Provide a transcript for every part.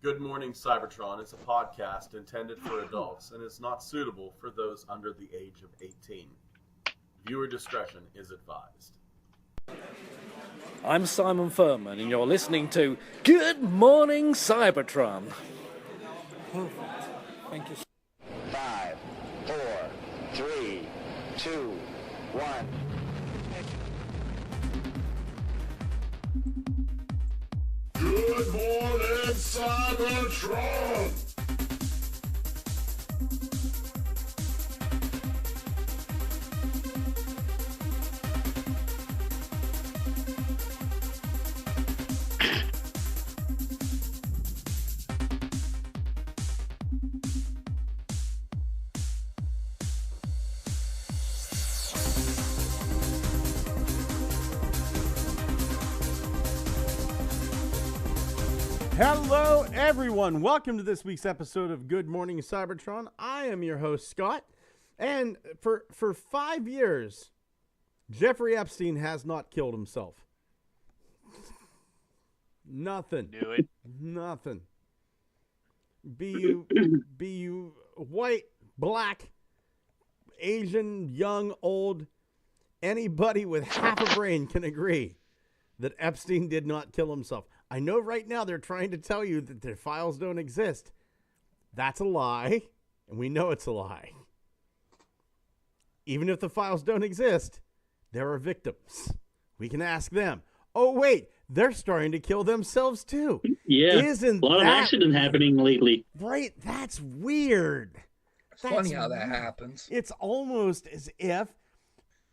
Good Morning Cybertron is a podcast intended for adults and is not suitable for those under the age of 18. Viewer discretion is advised. I'm Simon Furman, and you're listening to Good Morning Cybertron. Perfect. Thank you. 5, 4, 3, 2, 1. Good morning, Cybertron! Hello, everyone. Welcome to this week's episode of Good Morning Cybertron. I am your host, Scott. And for 5 years, Jeffrey Epstein has not killed himself. Nothing. Do it. Nothing. Be you white, black, Asian, young, old, anybody with half a brain can agree that Epstein did not kill himself. I know right now they're trying to tell you that their files don't exist. That's a lie, and we know it's a lie. Even if the files don't exist, there are victims. We can ask them. Oh, wait, they're starting to kill themselves too. Yeah, Isn't a lot of that accident happening lately. Right, that's weird. That's Funny how that happens. It's almost as if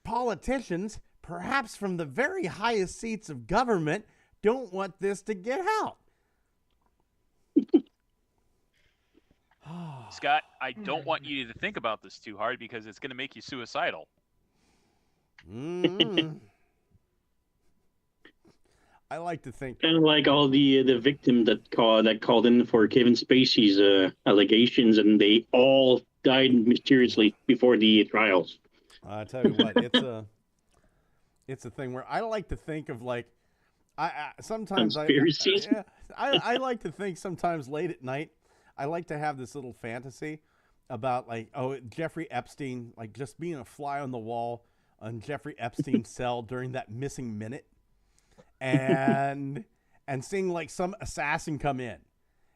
politicians, perhaps from the very highest seats of government, don't want this to get out. Scott, I don't want you to think about this too hard because it's going to make you suicidal. I like to think. Kind of like all the victims that called in for Kevin Spacey's allegations, and they all died mysteriously before the trials. I tell you what, it's a thing where I like to think of like. Sometimes Conspiracies? I like to think sometimes late at night, I like to have this little fantasy about like, Jeffrey Epstein, like just being a fly on the wall on Jeffrey Epstein's cell during that missing minute and seeing like some assassin come in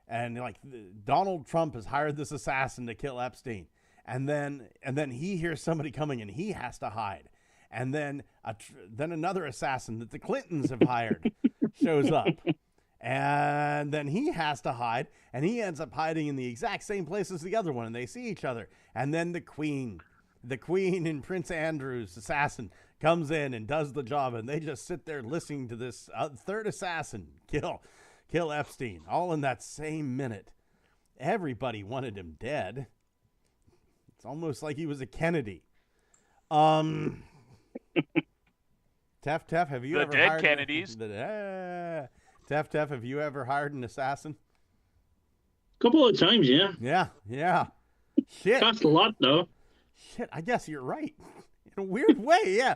and like Donald Trump has hired this assassin to kill Epstein. And then he hears somebody coming and he has to hide. And then another assassin that the Clintons have hired shows up. And then he has to hide. And he ends up hiding in the exact same place as the other one. And they see each other. And then the Queen and Prince Andrew's assassin comes in and does the job. And they just sit there listening to this third assassin kill Epstein. All in that same minute. Everybody wanted him dead. It's almost like he was a Kennedy. Teff, have you The ever dead hired Kennedys. Teff, have you ever hired an assassin? Couple of times, yeah. Yeah. Shit. Cost a lot though. Shit, I guess you're right. In a weird way, yeah.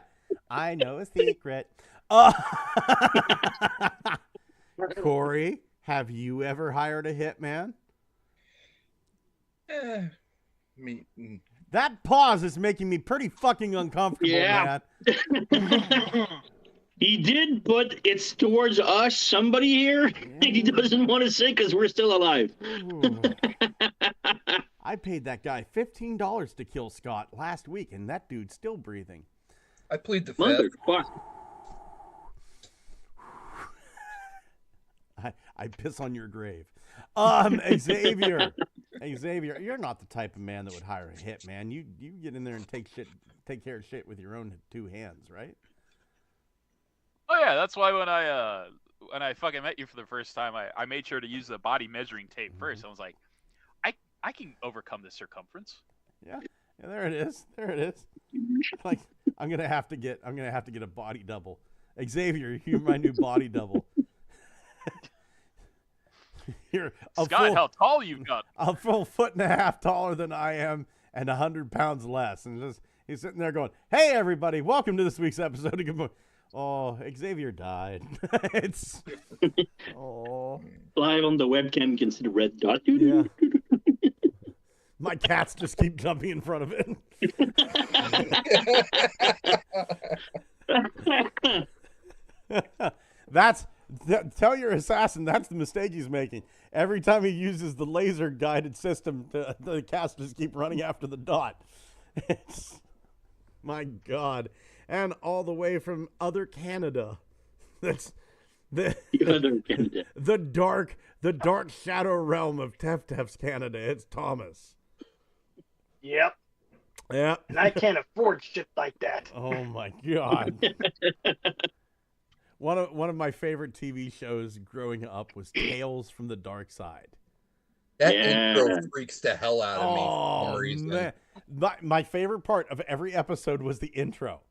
I know a secret. Corey, have you ever hired a hitman? That pause is making me pretty fucking uncomfortable, Yeah. man. He did, but it's towards us, somebody here. He doesn't want to say because we're still alive. I paid that guy $15 to kill Scott last week, and that dude's still breathing. I plead the fifth. Motherfucker. I piss on your grave. Xavier, you're not the type of man that would hire a hitman. You get in there and take care of shit with your own two hands, right? Oh yeah, that's why when I fucking met you for the first time, I made sure to use the body measuring tape first. I was like, I can overcome the circumference. Yeah, there it is. Like I'm gonna have to get a body double. Xavier, you're my new body double. Scott, how tall you got? A full 1.5 taller than I am and 100 pounds less. And he's sitting there going, "Hey everybody, welcome to this week's episode of Good Morning." Oh, Xavier died. Live on the webcam, you can see the red dot. Yeah. My cats just keep jumping in front of it. Tell your assassin that's the mistake he's making. Every time he uses the laser guided system, the cats just keep running after the dot. My God. And all the way from other Canada. That's the dark shadow realm of Tef Canada. It's Thomas. Yep. Yeah. And I can't afford shit like that. Oh my God. One of my favorite TV shows growing up was Tales from the Dark Side. That intro freaks the hell out of me for some reason. Man. My favorite part of every episode was the intro.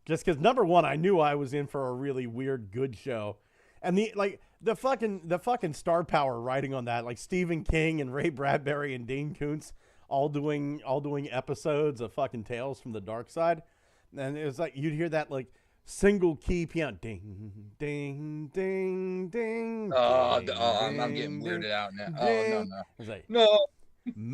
Just because, number one, I knew I was in for a really weird, good show. And the fucking star power writing on that, like Stephen King and Ray Bradbury and Dane Koontz all doing episodes of fucking Tales from the Dark Side. And it was like you'd hear that like single key piano, ding, ding, ding, ding. I'm ding, getting weirded out now. Ding. No. It's like, No.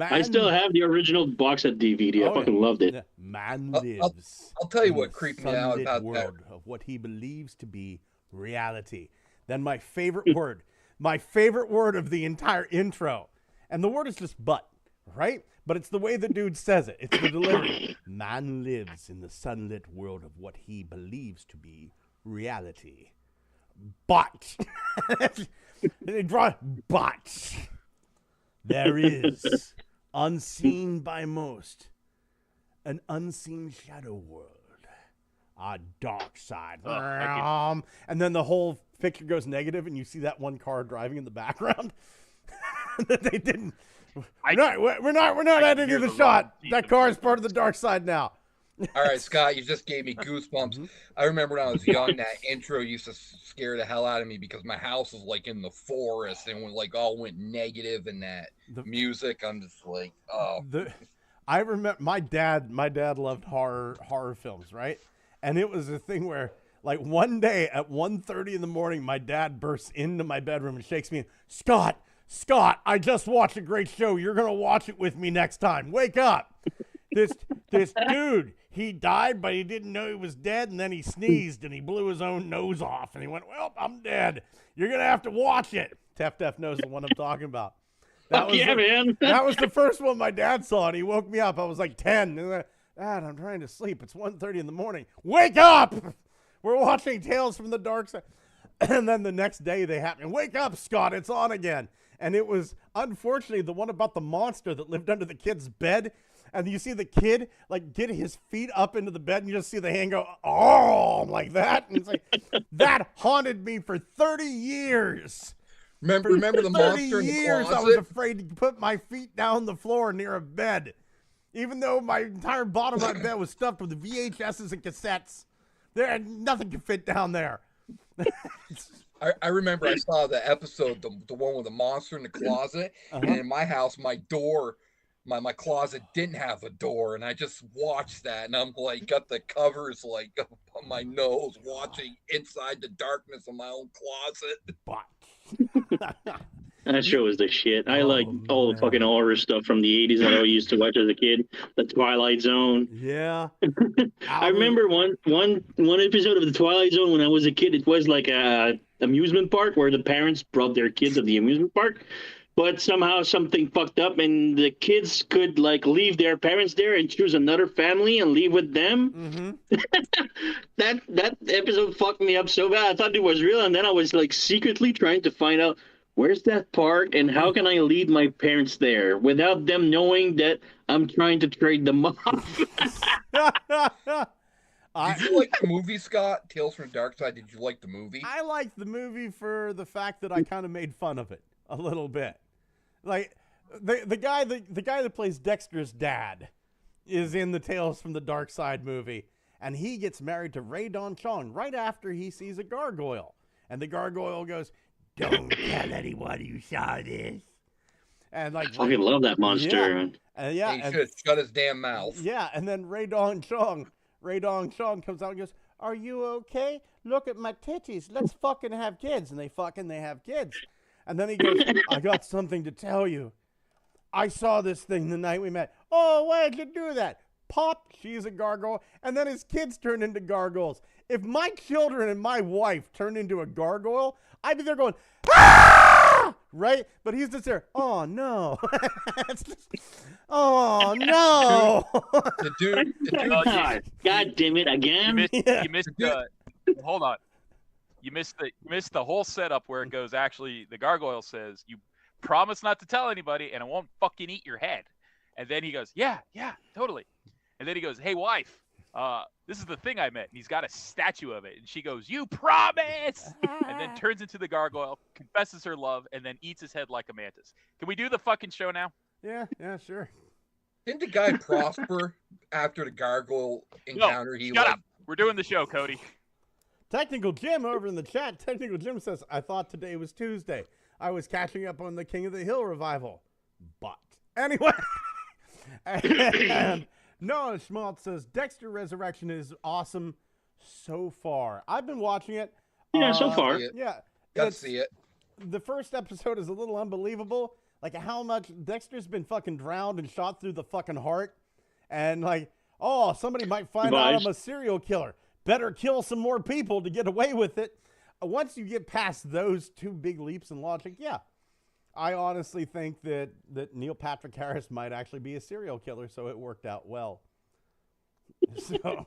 I still have the original box set DVD. I fucking loved it. Man lives. I'll tell you in what the creeped me out sunlit about world that. of what he believes to be reality. Then my favorite word of the entire intro, and the word is just "but," right? But it's the way the dude says it. It's the delivery. Man lives in the sunlit world of what he believes to be reality. But they draw but. There is, unseen by most, an unseen shadow world, a dark side. And then the whole picture goes negative, and you see that one car driving in the background. They didn't. We're not editing the shot. That car is part of the dark side now. All right, Scott, you just gave me goosebumps. I remember when I was young, that intro used to scare the hell out of me because my house was like in the forest and when like all went negative and that music, I'm just like, oh. I remember my dad loved horror films, right? And it was a thing where like one day at 1:30 in the morning, my dad bursts into my bedroom and shakes me. Scott, I just watched a great show. You're going to watch it with me next time. Wake up. This dude, he died, but he didn't know he was dead, and then he sneezed, and he blew his own nose off, and he went, well, I'm dead. You're going to have to watch it. Tef knows the one I'm talking about. Man. That was the first one my dad saw, and he woke me up. I was like 10. And Dad, I'm trying to sleep. It's 1:30 in the morning. Wake up! We're watching Tales from the Dark Side. And then the next day they happened. Wake up, Scott. It's on again. And it was, unfortunately, the one about the monster that lived under the kid's bed. And you see the kid, like, get his feet up into the bed, and you just see the hand go, oh, like that. And it's like, that haunted me for 30 years. Remember the monster in the years closet? I was afraid to put my feet down the floor near a bed. Even though my entire bottom of my bed was stuffed with VHSs and cassettes. Nothing could fit down there. I remember I saw the episode, the one with the monster in the closet. And in my house, my door... My closet didn't have a door, and I just watched that, and I'm like, got the covers like up on my nose, watching inside the darkness of my own closet. That show is the shit. I like all the fucking horror stuff from the 80s that I used to watch as a kid. The Twilight Zone. Yeah. I remember one episode of the Twilight Zone when I was a kid. It was like a amusement park where the parents brought their kids to the amusement park. But somehow something fucked up, and the kids could like leave their parents there and choose another family and leave with them. That episode fucked me up so bad. I thought it was real, and then I was like secretly trying to find out where's that park and how can I lead my parents there without them knowing that I'm trying to trade them off. Did you like the movie, Scott? Tales from the Dark Side. Did you like the movie? I liked the movie for the fact that I kind of made fun of it a little bit. Like the guy that plays Dexter's dad is in the Tales from the Dark Side movie, and he gets married to Ray Don Chong right after he sees a gargoyle, and the gargoyle goes, "Don't tell anyone you saw this." And like, I fucking love that monster. He should shut his damn mouth. Yeah, and then Ray Don Chong comes out and goes, "Are you okay? Look at my titties. Let's fucking have kids." And they have kids. And then he goes, I got something to tell you. I saw this thing the night we met. Oh, why did you do that? Pop, she's a gargoyle. And then his kids turned into gargoyles. If my children and my wife turned into a gargoyle, I'd be there going, ah! Right? But he's just there, oh, no. Oh, no. The dude, God damn it, again? You missed hold on. You missed the whole setup where it goes, actually, the gargoyle says, you promise not to tell anybody and I won't fucking eat your head. And then he goes, yeah, totally. And then he goes, hey, wife, this is the thing I met. And he's got a statue of it. And she goes, you promise! And then turns into the gargoyle, confesses her love, and then eats his head like a mantis. Can we do the fucking show now? Yeah, sure. Didn't the guy prosper after the gargoyle encounter? No, shut up. We're doing the show, Cody. Technical Jim over in the chat. Technical Jim says, I thought today was Tuesday. I was catching up on the King of the Hill revival. But anyway. And Noah Schmaltz says, Dexter Resurrection is awesome so far. I've been watching it. Yeah, so far. Yeah. Got to see it. The first episode is a little unbelievable. Like how much Dexter's been fucking drowned and shot through the fucking heart. And like, oh, somebody might find out I'm a serial killer. Better kill some more people to get away with it. Once you get past those two big leaps in logic, yeah. I honestly think that Neil Patrick Harris might actually be a serial killer, so it worked out well. So,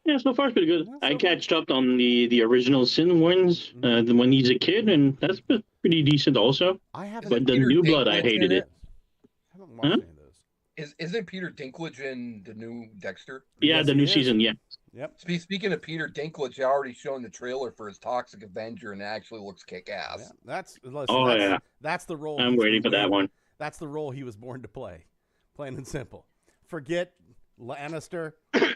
yeah, so far it's pretty good. I catched up on the original Sin ones, the when he's a kid, and that's pretty decent also. But the New Blood, I hated it. I haven't watched any of those. Isn't Peter Dinklage in the new Dexter? Yeah, Yes, the he new is. season, yeah. Yep. Speaking of Peter Dinklage, I already shown the trailer for his Toxic Avenger, and it actually looks kick-ass. Yeah, that's the role. I'm waiting for that one. That's the role he was born to play. Plain and simple. Forget Lannister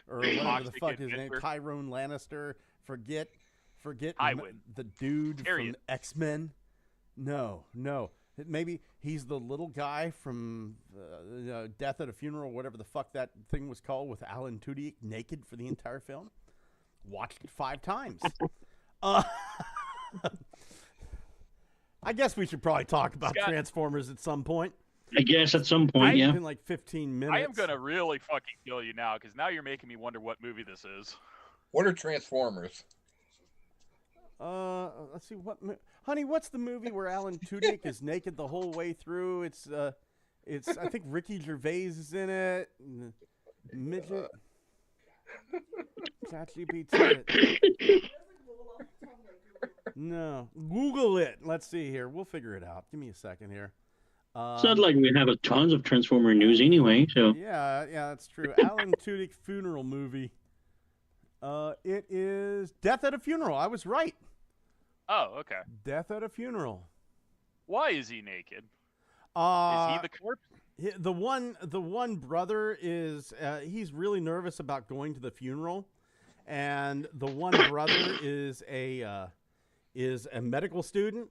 or whatever the fuck his name, Tyrone Lannister. Forget the dude from X-Men. No. Maybe he's the little guy from Death at a Funeral, whatever the fuck that thing was called, with Alan Tudyk naked for the entire film. Watched it 5 times. I guess we should probably talk about Transformers at some point. I guess at some point, yeah. In like 15 minutes. I am going to really fucking kill you now, because now you're making me wonder what movie this is. What are Transformers? Let's see honey, what's the movie where Alan Tudyk is naked the whole way through? It's I think Ricky Gervais is in it. Midget. ChatGPT. No, Google it. Let's see here. We'll figure it out. Give me a second here. It's not like we have a tons of Transformer news anyway, so. Yeah, that's true. Alan Tudyk funeral movie. It is Death at a Funeral. I was right. Oh, okay. Death at a Funeral. Why is he naked? Is he the corpse? The one brother is he's really nervous about going to the funeral, and the one brother is a medical student,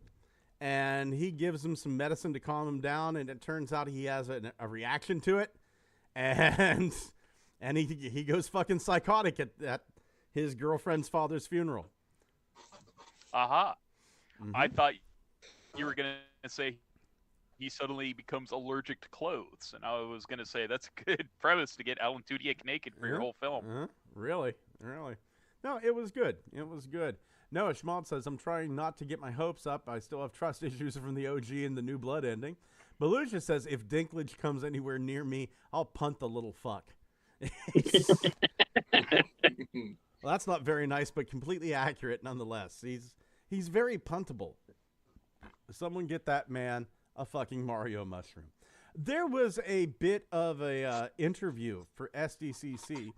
and he gives him some medicine to calm him down, and it turns out he has a reaction to it, and he goes fucking psychotic at his girlfriend's father's funeral. Aha. Mm-hmm. I thought you were going to say he suddenly becomes allergic to clothes. And I was going to say, that's a good premise to get Alan Tudyk naked for your whole film. Really? No, it was good. Noah Schmaltz says, I'm trying not to get my hopes up. I still have trust issues from the OG and the New Blood ending. Beluga says, if Dinklage comes anywhere near me, I'll punt the little fuck. Well, that's not very nice, but completely accurate nonetheless. He's very puntable. Someone get that man a fucking Mario mushroom. There was a bit of a interview for SDCC,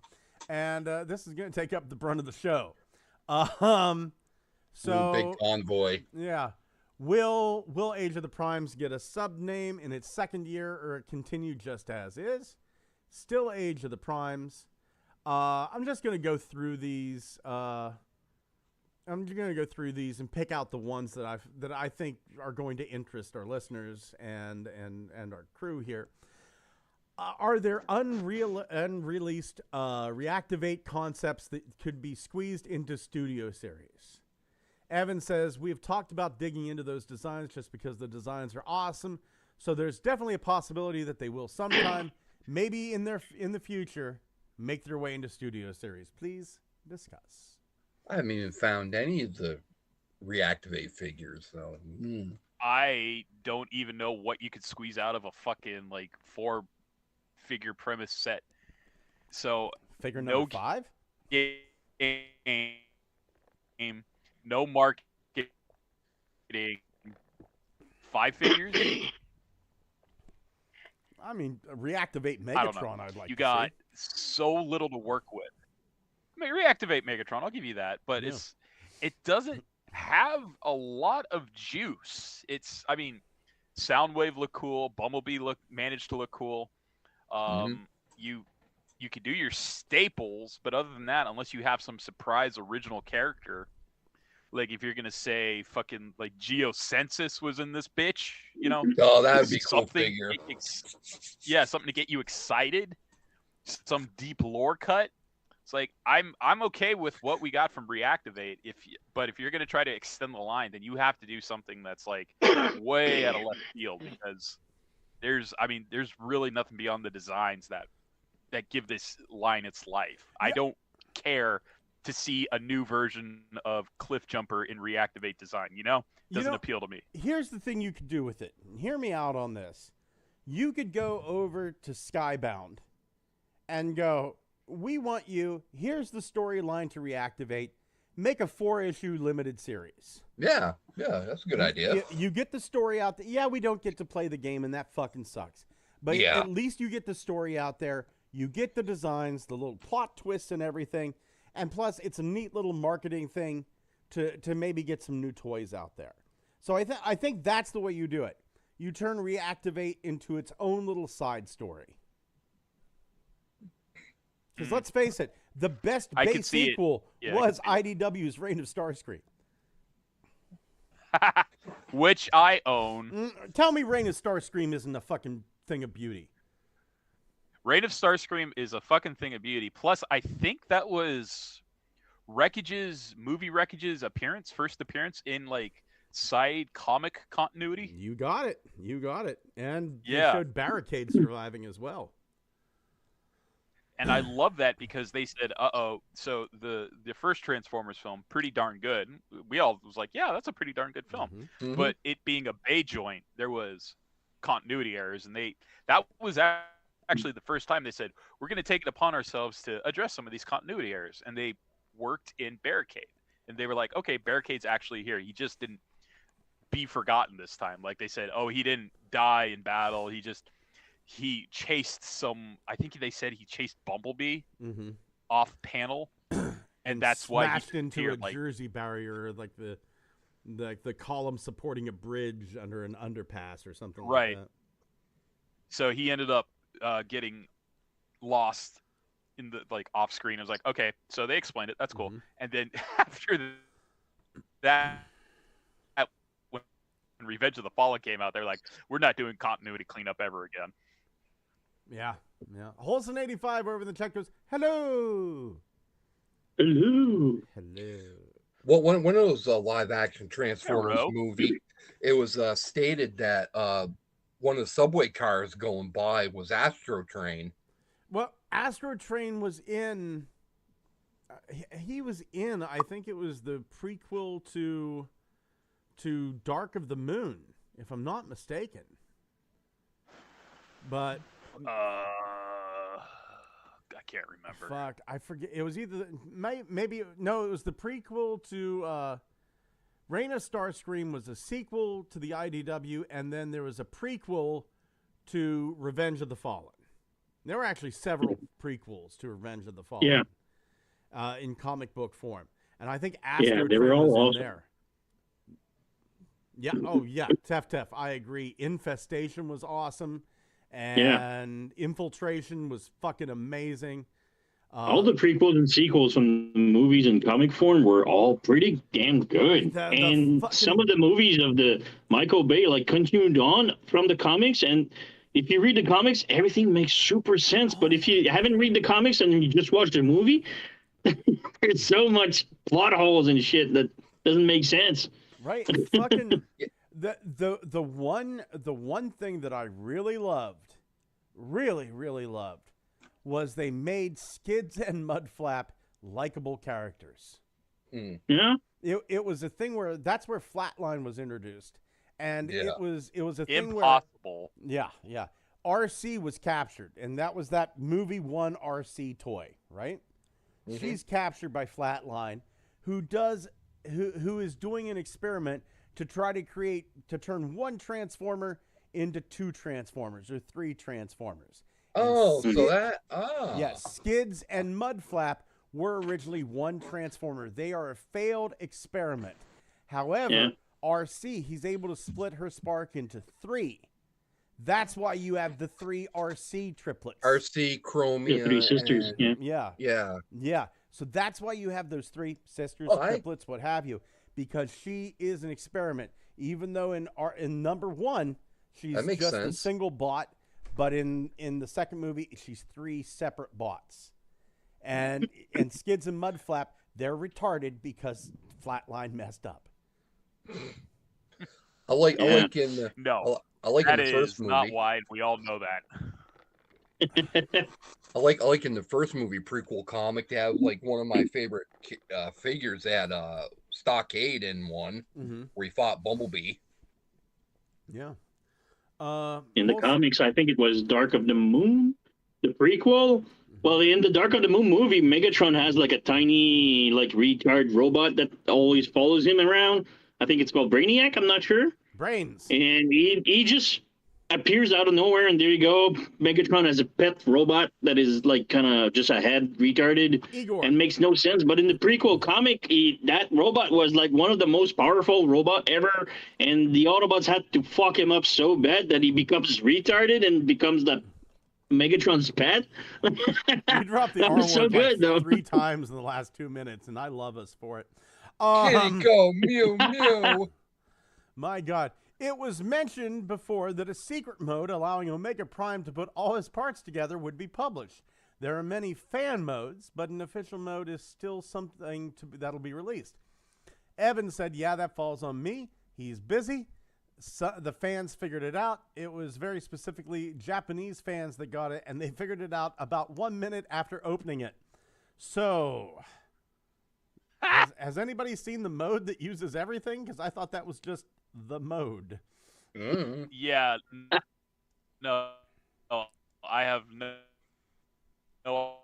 and this is going to take up the brunt of the show. So big convoy. Yeah. Will Age of the Primes get a sub name in its second year, or continue just as is? Still Age of the Primes. I'm just going to go through these. I'm just going to go through these and pick out the ones that I think are going to interest our listeners and our crew here. Are there unreleased Reactivate concepts that could be squeezed into studio series? Evan says, we've talked about digging into those designs just because the designs are awesome. So there's definitely a possibility that they will sometime, maybe in the future, make their way into studio series. Please discuss. I haven't even found any of the reactivate figures, so. I don't even know what you could squeeze out of a fucking like 4-figure premise set. So figure number 5? Game, no marketing, 5 figures. I mean, reactivate Megatron. I'd like. You to got see. so little to work with. I mean, reactivate Megatron. I'll give you that, but it doesn't have a lot of juice. I mean, Soundwave looked cool. Bumblebee managed to look cool. You could do your staples, but other than that, unless you have some surprise original character, like if you're gonna say fucking like Geocensus was in this bitch, you know? Oh, that would be cool figure. Yeah, something to get you excited. Some deep lore cut. It's like I'm okay with what we got from Reactivate. But if you're gonna try to extend the line, then you have to do something that's like way out of left field, because there's really nothing beyond the designs that give this line its life. I don't care to see a new version of Cliff Jumper in Reactivate design, Doesn't appeal to me. Here's the thing you could do with it. Hear me out on this. You could go over to Skybound and go, we want you, here's the storyline to Reactivate, make a 4-issue limited series. Yeah, that's a good idea. You get the story out there. Yeah, we don't get to play the game, and that fucking sucks. But at least you get the story out there. You get the designs, the little plot twists and everything. And plus, it's a neat little marketing thing to maybe get some new toys out there. So I think that's the way you do it. You turn Reactivate into its own little side story. Because let's face it, the best base sequel was IDW's Reign of Starscream. Which I own. Tell me Reign of Starscream isn't a fucking thing of beauty. Reign of Starscream is a fucking thing of beauty. Plus, I think that was Movie Wreckage's first appearance in like side comic continuity. You got it. And they showed Barricade surviving as well. And I love that because they said, so the first Transformers film, pretty darn good. We all was like, yeah, that's a pretty darn good film. Mm-hmm. But it being a Bay joint, there was continuity errors, and that was actually the first time they said, we're going to take it upon ourselves to address some of these continuity errors. And they worked in Barricade. And they were like, okay, Barricade's actually here. He just didn't be forgotten this time. Like they said, he didn't die in battle. He chased I think they said he chased Bumblebee off panel. And that's why he smashed into a Jersey barrier, like the column supporting a bridge under an underpass or something like that. So he ended up getting lost in the off screen. I was like, okay, so they explained it. That's cool. And then after that, when Revenge of the Fallen came out, they're like, we're not doing continuity cleanup ever again. Yeah. Holson85 over in the chat goes, hello. Hello. Well, one of those live action Transformers movie, it was stated that one of the subway cars going by was Astro Train. Well, Astro Train was in. He was in. I think it was the prequel to Dark of the Moon, if I'm not mistaken. But I can't remember. Fuck, I forget. It was either maybe no. It was the prequel to Reign of Starscream was a sequel to the IDW, and then there was a prequel to Revenge of the Fallen. There were actually several prequels to Revenge of the Fallen. In comic book form, and I think Astro they were all was awesome. in there. Yeah. Tef. I agree. Infestation was awesome. And Infiltration was fucking amazing. All the prequels and sequels from the movies in comic form were all pretty damn good. Some of the movies of the Michael Bay continued on from the comics. And if you read the comics, everything makes super sense. But if you haven't read the comics and you just watch the movie, there's so much plot holes and shit that Doesn't make sense. Right? Fucking the one thing that I really loved, really loved, was they made Skids and Mudflap likable characters. Yeah. It was a thing where that's where Flatline was introduced, and it was a thing Impossible. where yeah. RC was captured, and that was that movie 1 RC toy, right? She's captured by Flatline, who is doing an experiment to try to turn one Transformer into 2 Transformers or 3 Transformers. Yes, Skids and Mudflap were originally 1 Transformer. They are a failed experiment. However, RC, he's able to split her spark into 3. That's why you have the 3 RC triplets. RC, Chromia, 3 sisters. Yeah. So that's why you have those 3 sisters, triplets, what have you, because she is an experiment. Even though in number 1, she's just a single bot, but in the second movie, she's 3 separate bots. And Skids and Mudflap, they're retarded because Flatline messed up. I like in the first movie. Not why. We all know that. I like in the first movie prequel comic to have like one of my favorite figures at Stockade in one where he fought Bumblebee. Yeah. In the comics, I think it was Dark of the Moon, the prequel. Well, in the Dark of the Moon movie, Megatron has like a tiny like retard robot that always follows him around. I think it's called Brainiac. I'm not sure. Brains. And he just appears out of nowhere, and there you go. Megatron has a pet robot that is like kind of just a head retarded and makes no sense. But in the prequel comic, that robot was like one of the most powerful robot ever, and the Autobots had to fuck him up so bad that he becomes retarded and becomes the Megatron's pet. You dropped the R word so good, though. 3 times in the last 2 minutes, and I love us for it. Kitty go mew mew. My God. It was mentioned before that a secret mode allowing Omega Prime to put all his parts together would be published. There are many fan modes, but an official mode is still something that'll be released. Evan said, yeah, that falls on me. He's busy. So, the fans figured it out. It was very specifically Japanese fans that got it, and they figured it out about 1 minute after opening it. So, has anybody seen the mode that uses everything? Because I thought that was just the mode. Yeah. No, I have no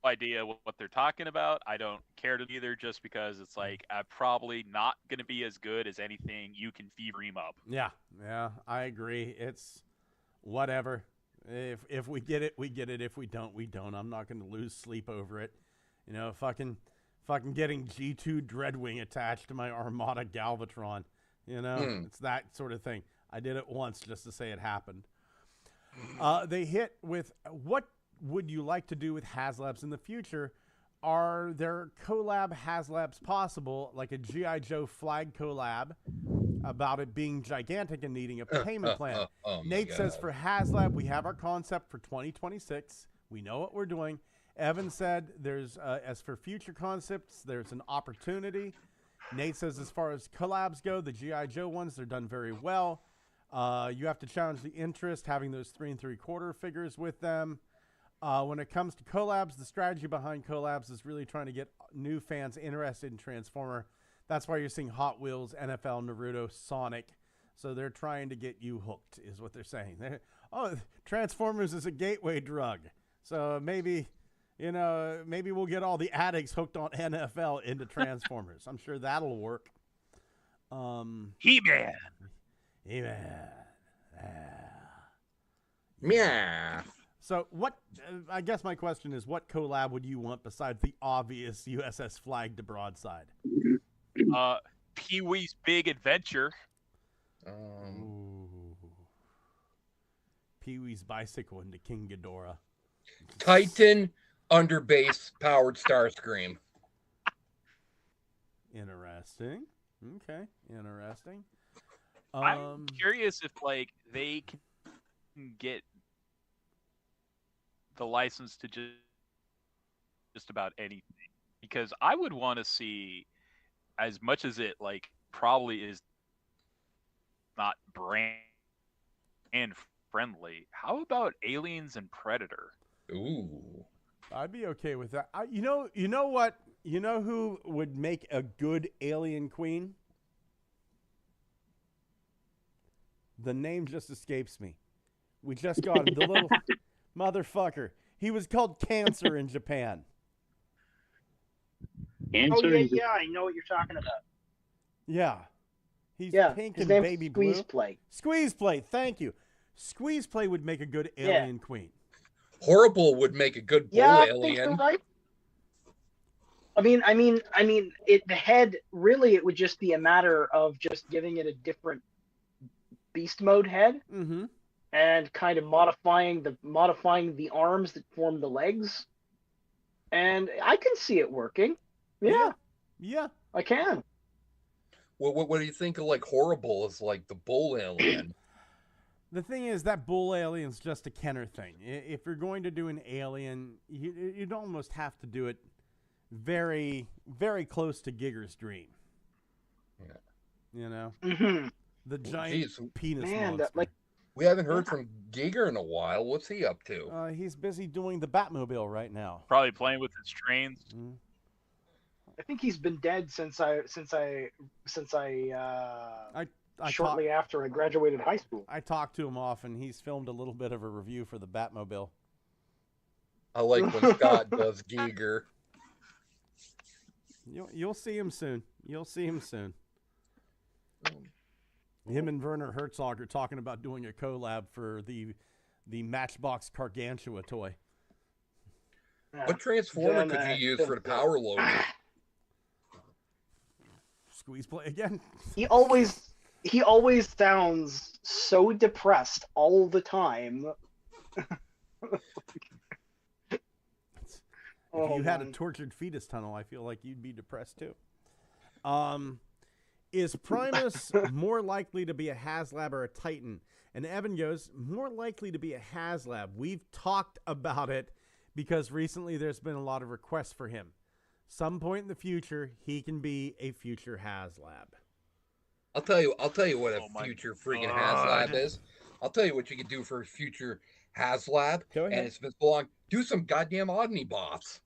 idea what they're talking about. I don't care to either, just because it's like I'm probably not going to be as good as anything you can fever up. Yeah, I agree. It's whatever. If we get it, we get it. If we don't, we don't. I'm not going to lose sleep over it. You know, fucking getting G2 Dreadwing attached to my Armada Galvatron. You know, it's that sort of thing. I did it once just to say it happened. They hit with, what would you like to do with HasLabs in the future? Are there collab HasLabs possible, like a G.I. Joe flag collab about it being gigantic and needing a payment plan? Nate says for HasLab, we have our concept for 2026. We know what we're doing. Evan said there's, as for future concepts, there's an opportunity. Nate says as far as collabs go, the G.I. Joe ones, they're done very well. You have to challenge the interest, having those 3 3/4 figures with them. When it comes to collabs, the strategy behind collabs is really trying to get new fans interested in Transformer. That's why you're seeing Hot Wheels, NFL, Naruto, Sonic. So they're trying to get you hooked, is what they're saying. Transformers is a gateway drug. So maybe we'll get all the addicts hooked on NFL into Transformers. I'm sure that'll work. He-Man. Yeah. So I guess my question is, what collab would you want besides the obvious USS Flag to Broadside? Pee-wee's Big Adventure. Pee-wee's Bicycle into King Ghidorah. Titan Underbase powered Starscream. Interesting. Okay, interesting. I'm curious if like they can get the license to just about anything, because I would want to see as much as it like probably is not brand friendly, how about Aliens and Predator? Ooh. I'd be okay with that. You know what? You know who would make a good alien queen? The name just escapes me. We just got him. The little motherfucker. He was called Cancer in Japan. Oh yeah, I know what you're talking about. Yeah. He's Yeah, pink his and name's baby Squeeze blue. Plate. Squeeze Plate, thank you. Squeeze Plate would make a good alien queen. Horrible would make a good bull Yeah, I alien. think you're right. I mean, the head, really, it would just be a matter of just giving it a different beast mode head, and kind of modifying the arms that form the legs, and I can see it working. Yeah, I can. What do you think of like Horrible as like the bull alien? The thing is that bull alien's just a Kenner thing. If you're going to do an alien, you'd almost have to do it very, very close to Giger's dream. Yeah. You know? Mm-hmm. The giant penis Man, monster. We haven't heard from Giger in a while. What's he up to? He's busy doing the Batmobile right now. Probably playing with his trains. I think he's been dead since shortly after I graduated high school. I talked to him often. He's filmed a little bit of a review for the Batmobile. I like when Scott does Giger. You'll see him soon. You'll see him soon. Him and Werner Herzog are talking about doing a collab for the Matchbox Gargantua toy. What transformer could you use for the power loader? Squeeze Play again. He always sounds so depressed all the time. If you had a tortured fetus tunnel, I feel like you'd be depressed too. Is Primus more likely to be a HasLab or a Titan? And Evan goes, more likely to be a HasLab. We've talked about it because recently there's been a lot of requests for him. Some point in the future, he can be a future HasLab. I'll tell you what a future freaking HasLab is. I'll tell you what you could do for a future HasLab. Go ahead. And it's been so long. Do some goddamn Omnibots.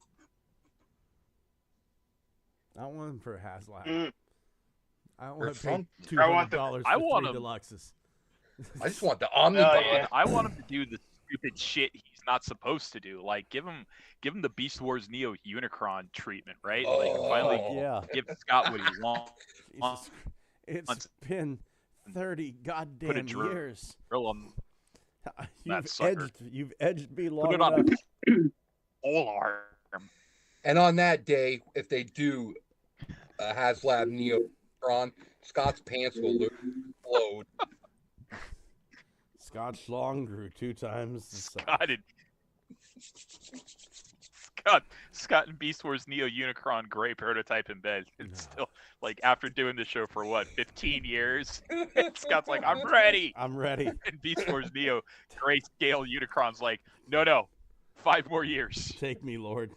I don't want him for a HasLab. I don't want to fun. pay $200 I for want 3 him. deluxes. I just want the Omnibot. Yeah. I want him to do the stupid shit he's not supposed to do. Like give him the Beast Wars Neo Unicron treatment, right? Like finally give Scott what he wants. It's been 30 goddamn years. You've edged me long enough. All arm. And on that day, if they do a HasLab Neotron, Scott's pants will explode. Scott Schlong grew 2 times the size. Scott and Beast Wars Neo Unicron gray prototype in bed. It's still like after doing the show for what 15 years. Scott's like, I'm ready. I'm ready. And Beast Wars Neo gray scale Unicron's like, no, 5 more years. Take me, Lord.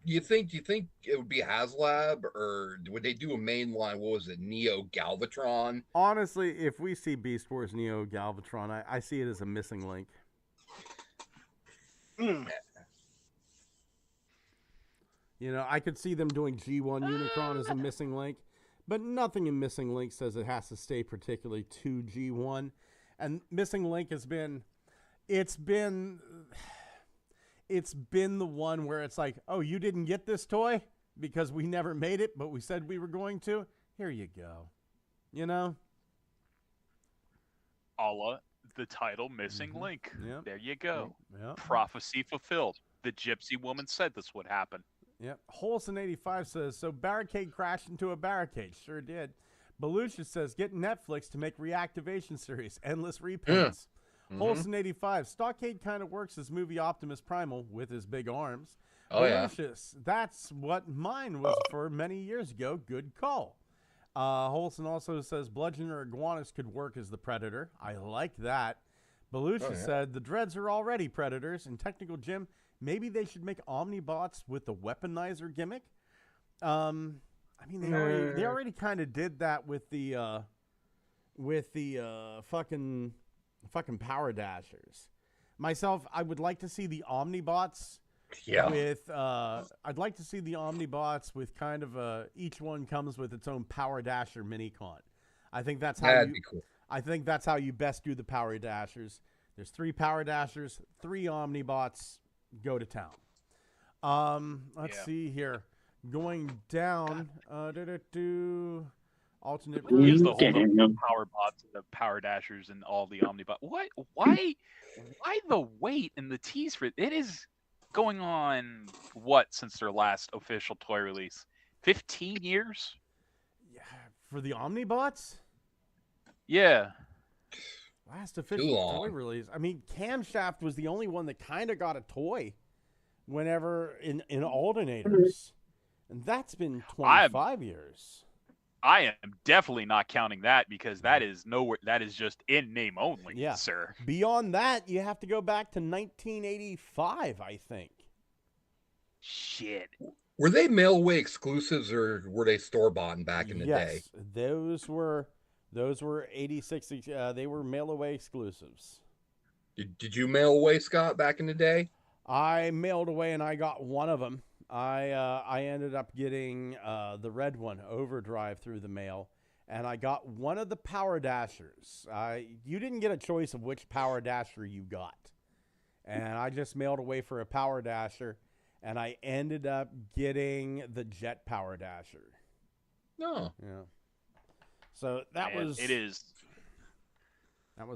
You think it would be HasLab, or would they do a mainline? What was it, Neo Galvatron? Honestly, if we see Beast Wars Neo Galvatron, I see it as a missing link. You know, I could see them doing G1 Unicron as a missing link, but nothing in Missing Link says it has to stay particularly to G1. And Missing Link has been, it's been the one where it's like, oh, you didn't get this toy because we never made it, but we said we were going to. Here you go. You know? Allah, the title Missing Link. Yep. There you go. Yep. Prophecy fulfilled. The gypsy woman said this would happen. Yep. Holson85 says, so Barricade crashed into a barricade. Sure did. Belushi says, get Netflix to make reactivation series. Endless repaints. Holson85, Stockade kind of works as movie Optimus Primal with his big arms. Oh, Belushi, that's what mine was for many years ago. Good call. Holson also says, Bludgeon or Iguanus could work as the Predator. I like that. Belushi said, the Dreads are already Predators, and Technical Jim, Maybe they should make Omnibots with the weaponizer gimmick. I mean, they already kind of did that with the fucking Power Dashers. Myself, I would like to see the Omnibots. Yeah. I'd like to see the Omnibots with kind of each one comes with its own Power Dasher mini-con. I think that's how That'd be cool. I think that's how you best do the Power Dashers. There's 3 Power Dashers, 3 Omnibots, go to town. Let's see here. Going down, alternate. Use the whole Power Bots, the Power Dashers, and all the Omnibots. What? Why the wait and the tease for it? It is going on what since their last official toy release? 15 years? Yeah, for the Omnibots? Yeah. Last official toy release. I mean, Camshaft was the only one that kind of got a toy whenever in alternators. And that's been 25 years. I am definitely not counting that because that is nowhere. That is just in name only, sir. Beyond that, you have to go back to 1985, I think. Shit. Were they mail-away exclusives or were they store-bought back in the day? Yes, those were 86. They were mail-away exclusives. Did you mail away, Scott, back in the day? I mailed away and I got one of them. I ended up getting the red one, Overdrive, through the mail, and I got one of the Power Dashers. You didn't get a choice of which Power Dasher you got, and I just mailed away for a Power Dasher, and I ended up getting the Jet Power Dasher. No. Yeah. So that was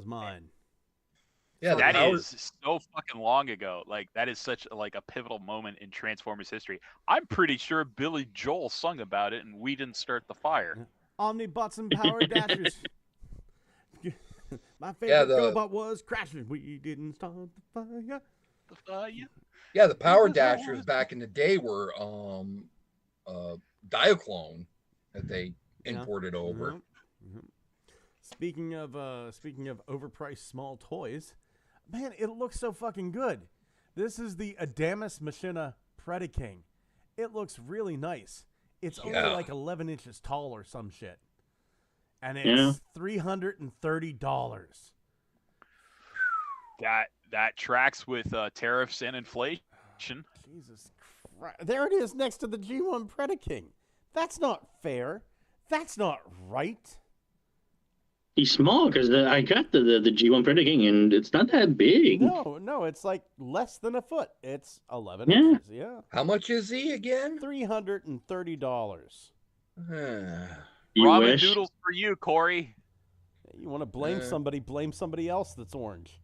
mine. Yeah, that is so fucking long ago. Like that is such like a pivotal moment in Transformers history. I'm pretty sure Billy Joel sung about it, and we didn't start the fire. Omnibots and Power Dashers. My favorite robot was crashing. We didn't start the fire. The fire. Yeah, the Power Dashers back in the day were Diaclone that they imported over. Mm-hmm. Speaking of overpriced small toys, man, it looks so fucking good. This is the Adamas Machina Predaking. It looks really nice. It's only like 11 inches tall or some shit. And it's $330. That tracks with tariffs and inflation. Jesus Christ. There it is next to the G1 Predaking. That's not fair. That's not right. He's small because I got the G1 Predaking and it's not that big. No, it's like less than a foot. It's 11 inches. Yeah. How much is he again? $330. Ramen noodles for you, Corey. You want to blame somebody? Blame somebody else that's orange.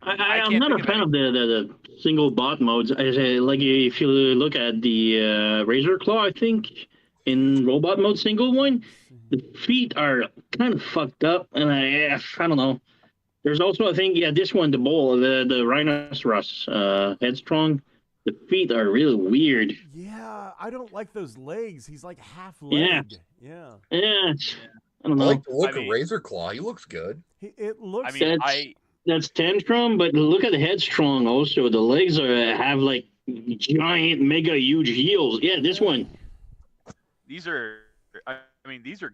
I'm not a fan of the single bot modes. I say, like if you look at the Razor Claw, I think in robot mode single one, the feet are kind of fucked up, and I don't know. There's also, I think, this one, the bull, the Rhinoceros Headstrong, the feet are really weird. Yeah, I don't like those legs. He's like half leg. Yeah. I don't know. I like the look of Razor Claw. He looks good. It looks. That's Tantrum, but look at the Headstrong also. The legs have like giant, mega huge heels. Yeah, this one. These are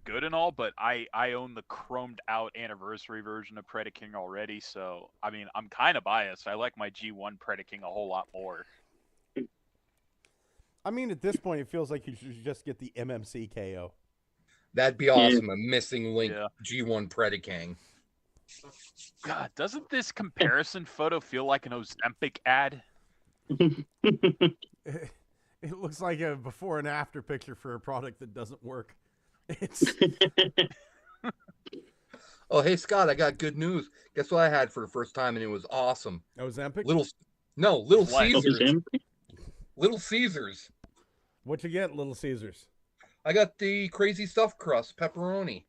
good and all, but I own the chromed out anniversary version of Predaking already, so I mean I'm kind of biased. I like my G1 Predaking a whole lot more. I mean, at this point, it feels like you should just get the MMC KO. That'd be awesome. A missing link G1 Predaking. God, doesn't this comparison photo feel like an Ozempic ad? It looks like a before and after picture for a product that doesn't work. It's... Oh, hey, Scott, I got good news. Guess what I had for the first time, and it was awesome. Ozempic? Little Caesars. Little Caesars. What'd you get, Little Caesars? I got the crazy stuffed crust pepperoni.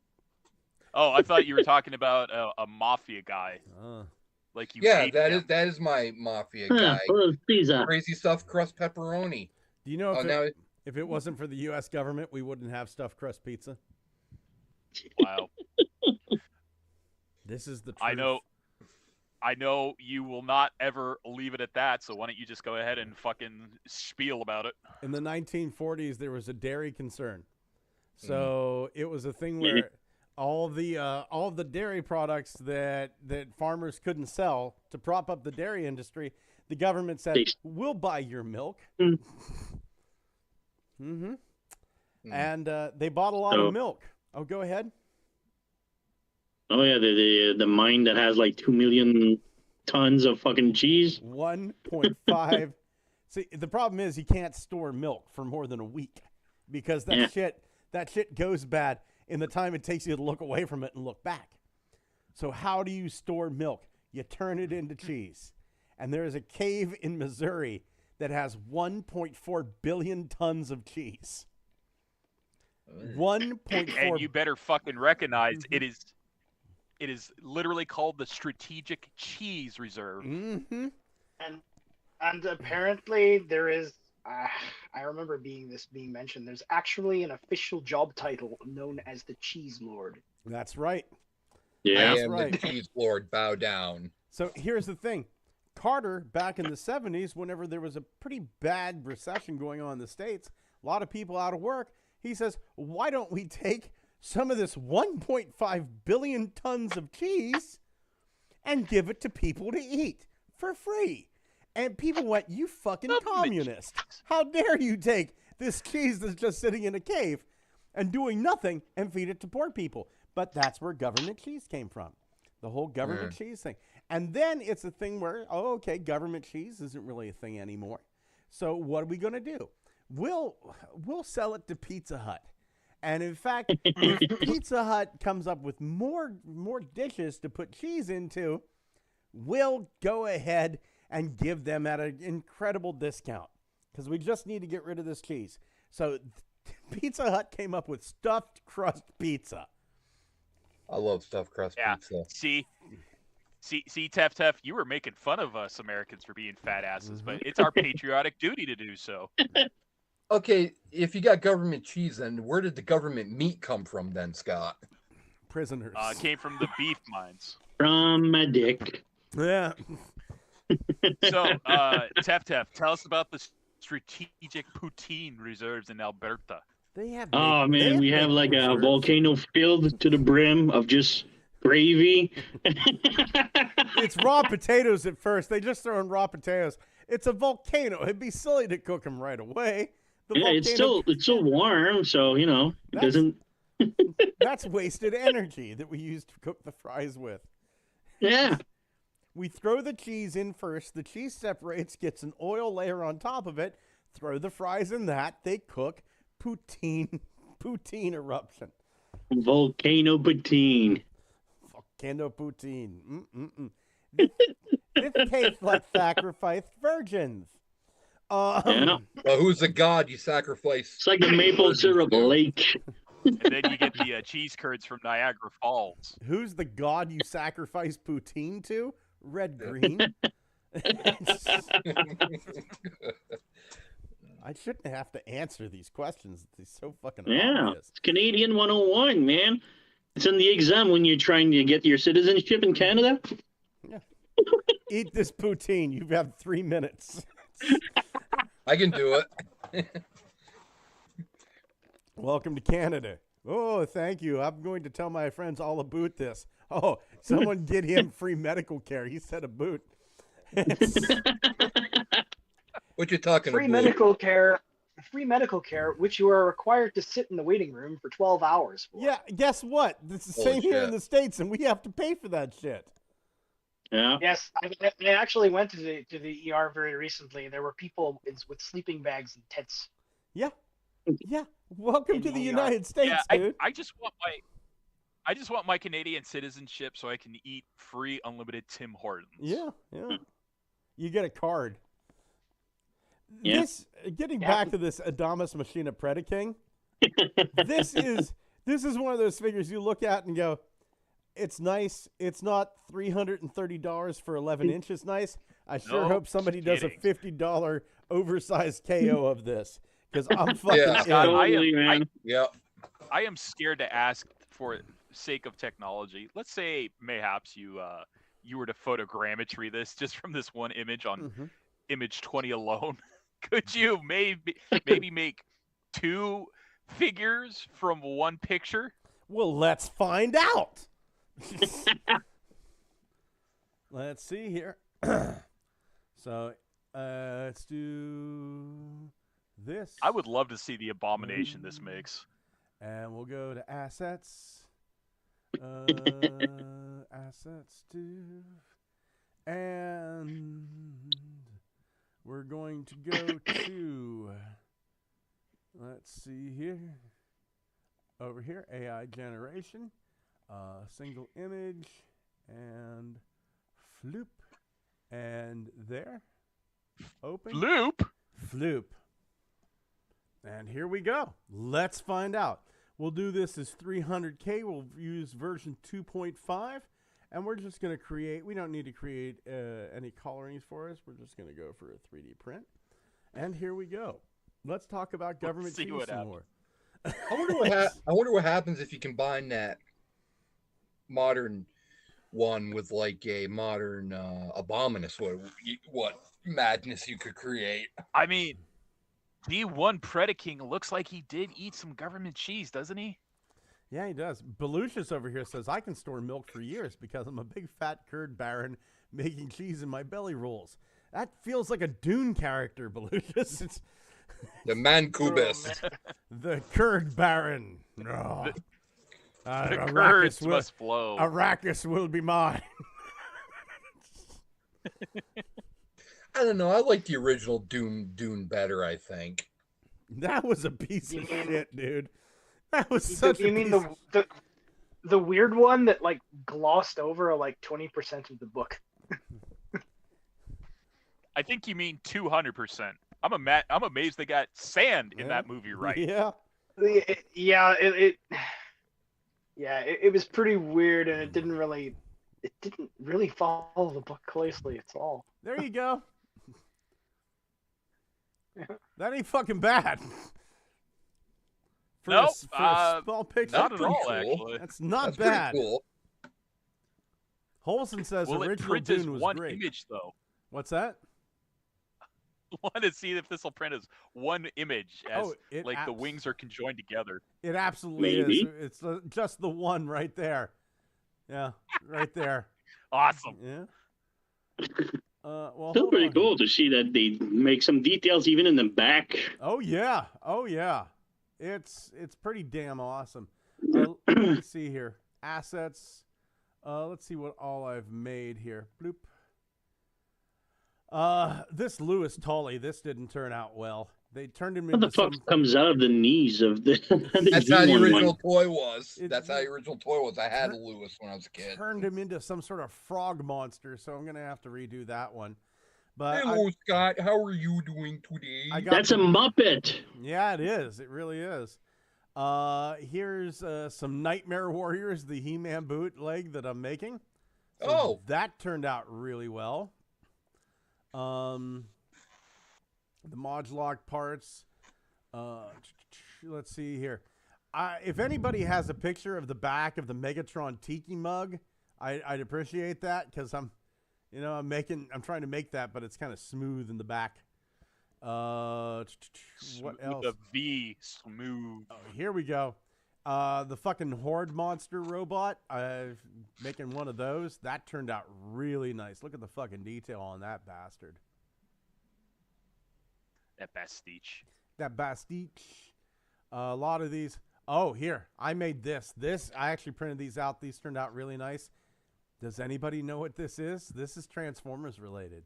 Oh, I thought you were talking about a mafia guy. Like you? Yeah, that is my mafia guy. Crazy stuffed crust pepperoni. Do you know if it wasn't for the U.S. government, we wouldn't have stuffed crust pizza? Wow. This is the truth. I know. I know you will not ever leave it at that, so why don't you just go ahead and fucking spiel about it? In the 1940s, there was a dairy concern. So it was a thing where all of the dairy products that farmers couldn't sell to prop up the dairy industry, the government said, "We'll buy your milk." Mm-hmm. And they bought a lot of milk. Oh, go ahead. Oh yeah, the mine that has like 2 million tons of fucking cheese. 1.5. See, the problem is you can't store milk for more than a week because that shit goes bad in the time it takes you to look away from it and look back. So how do you store milk? You turn it into cheese. And there is a cave in Missouri that has 1.4 billion tons of cheese. 1.4. And you better fucking recognize it is literally called the Strategic Cheese Reserve. Mm-hmm. And apparently there is, I remember being mentioned, there's actually an official job title known as the Cheese Lord. That's right. Yeah. I am the Cheese Lord, bow down. So here's the thing. Carter, back in the 70s, whenever there was a pretty bad recession going on in the States, a lot of people out of work, he says, why don't we take some of this 1.5 billion tons of cheese and give it to people to eat for free? And people went, you fucking communist. How dare you take this cheese that's just sitting in a cave and doing nothing and feed it to poor people? But that's where government cheese came from. The whole government cheese thing. And then it's a thing where, oh, okay, government cheese isn't really a thing anymore. So what are we going to do? We'll sell it to Pizza Hut. And in fact, if Pizza Hut comes up with more dishes to put cheese into, we'll go ahead and give them at an incredible discount because we just need to get rid of this cheese. So Pizza Hut came up with stuffed crust pizza. I love stuffed crust pizza. See, Tef, you were making fun of us Americans for being fat asses, but it's our patriotic duty to do so. Okay, if you got government cheese, then where did the government meat come from then, Scott? Prisoners. Came from the beef mines. From my dick. Yeah. So, Tef, tell us about the strategic poutine reserves in Alberta. They have. Oh man, we have like a volcano filled to the brim of just gravy. It's raw potatoes at first. They just throw in raw potatoes. It's a volcano. It'd be silly to cook them right away. It's still warm, so it doesn't. That's wasted energy that we use to cook the fries with. Yeah. We throw the cheese in first. The cheese separates, gets an oil layer on top of it. Throw the fries in that. They cook. Poutine eruption. Volcano poutine. Volcano poutine. This tastes like sacrificed virgins. Well, who's the god you sacrifice? It's like the maple syrup lake. And then you get the cheese curds from Niagara Falls. Who's the god you sacrifice poutine to? Red Green. I shouldn't have to answer these questions. It's so fucking obvious. It's Canadian 101, man. It's in the exam when you're trying to get your citizenship in Canada. Yeah. Eat this poutine. You have 3 minutes. I can do it. Welcome to Canada. Oh, thank you. I'm going to tell my friends all about this. Oh, someone get him free medical care. He said a boot. What you talking Free about? Free medical care, which you are required to sit in the waiting room for 12 hours for. Yeah, guess what? It's the same here in the States, and we have to pay for that shit. Yeah. Yes, I actually went to the ER very recently. There were people with sleeping bags and tents. Yeah. Yeah. Welcome to the United States, dude. I just want my Canadian citizenship so I can eat free unlimited Tim Hortons. Yeah, yeah. You get a card. Yeah. Getting back to this Adamus Machina Predaking, this is one of those figures you look at and go, it's nice. It's not $330 for 11 inches nice. I sure hope somebody does a $50 oversized KO of this because I'm fucking I am scared to ask for sake of technology. Let's say mayhaps you you were to photogrammetry this just from this one image on Mm-hmm. image 20 alone, could you maybe make 2 figures from one picture? Well, let's find out. Let's see here. So, let's do this. I would love to see the abomination this makes. And we'll go to assets. Assets to. And we're going to go to. Let's see here. Over here, AI generation. Single image. And floop. And there. Open. Floop. And here we go. Let's find out. We'll do this as 300K. We'll use version 2.5. And we're just going to create. We don't need to create any colorings for us. We're just going to go for a 3D print. And here we go. Let's talk about government cheese some more. I wonder what happens if you combine that modern one with like a modern abominus. What madness you could create. I mean, D1 Predaking looks like he did eat some government cheese, doesn't he? Yeah, he does. Belucius over here says, I can store milk for years because I'm a big fat curd baron making cheese in my belly rolls. That feels like a Dune character, Belucius. It's the Mancubus. The curd baron. Oh. The curds must flow. Arrakis will be mine. I don't know. I like the original Dune better, I think. That was a piece of shit, dude. That was such You mean the weird one that like glossed over like 20% of the book? I think you mean 200%. I'm amazed they got sand in that movie right. Yeah. It was pretty weird, and it didn't really follow the book closely at all. There you go. That ain't fucking bad. For Nope, a small picture. not at all, cool. actually. That's not That's bad. pretty cool. Holson says Will it original print as Dune was one great. image, though? What's that? I want to see if this will print as one image, as it like the wings are conjoined together. It absolutely Maybe. is. It's just the one right there. Yeah, right there. Awesome. Yeah. Well, Still hold pretty on. cool to see that they make some details even in the back. Oh yeah. It's pretty damn awesome. Let me see here. Assets. Let's see what all I've made here. Bloop. This Louis Tully, this didn't turn out well. They turned him What into the fuck some. comes out of the knees of the? That's how the D1 original one? toy was. That's how the original toy was. I had a Lewis when I was a kid. Turned him into some sort of frog monster, so I'm gonna have to redo that one. But Hello, Scott. How are you doing today? That's a Muppet. Yeah, it is. It really is. Here's some Nightmare Warriors, the He-Man bootleg that I'm making. So that turned out really well. The Modulog parts. Let's see here. If anybody has a picture of the back of the Megatron Tiki mug, I'd appreciate that because I'm trying to make that, but it's kind of smooth in the back. What else? The V smooth. Oh, here we go. The fucking Horde monster robot. I'm making one of those. That turned out really nice. Look at the fucking detail on that bastard. That pastiche. That pastiche. A lot of these. Oh, here. I made this. I actually printed these out. These turned out really nice. Does anybody know what this is? This is Transformers related.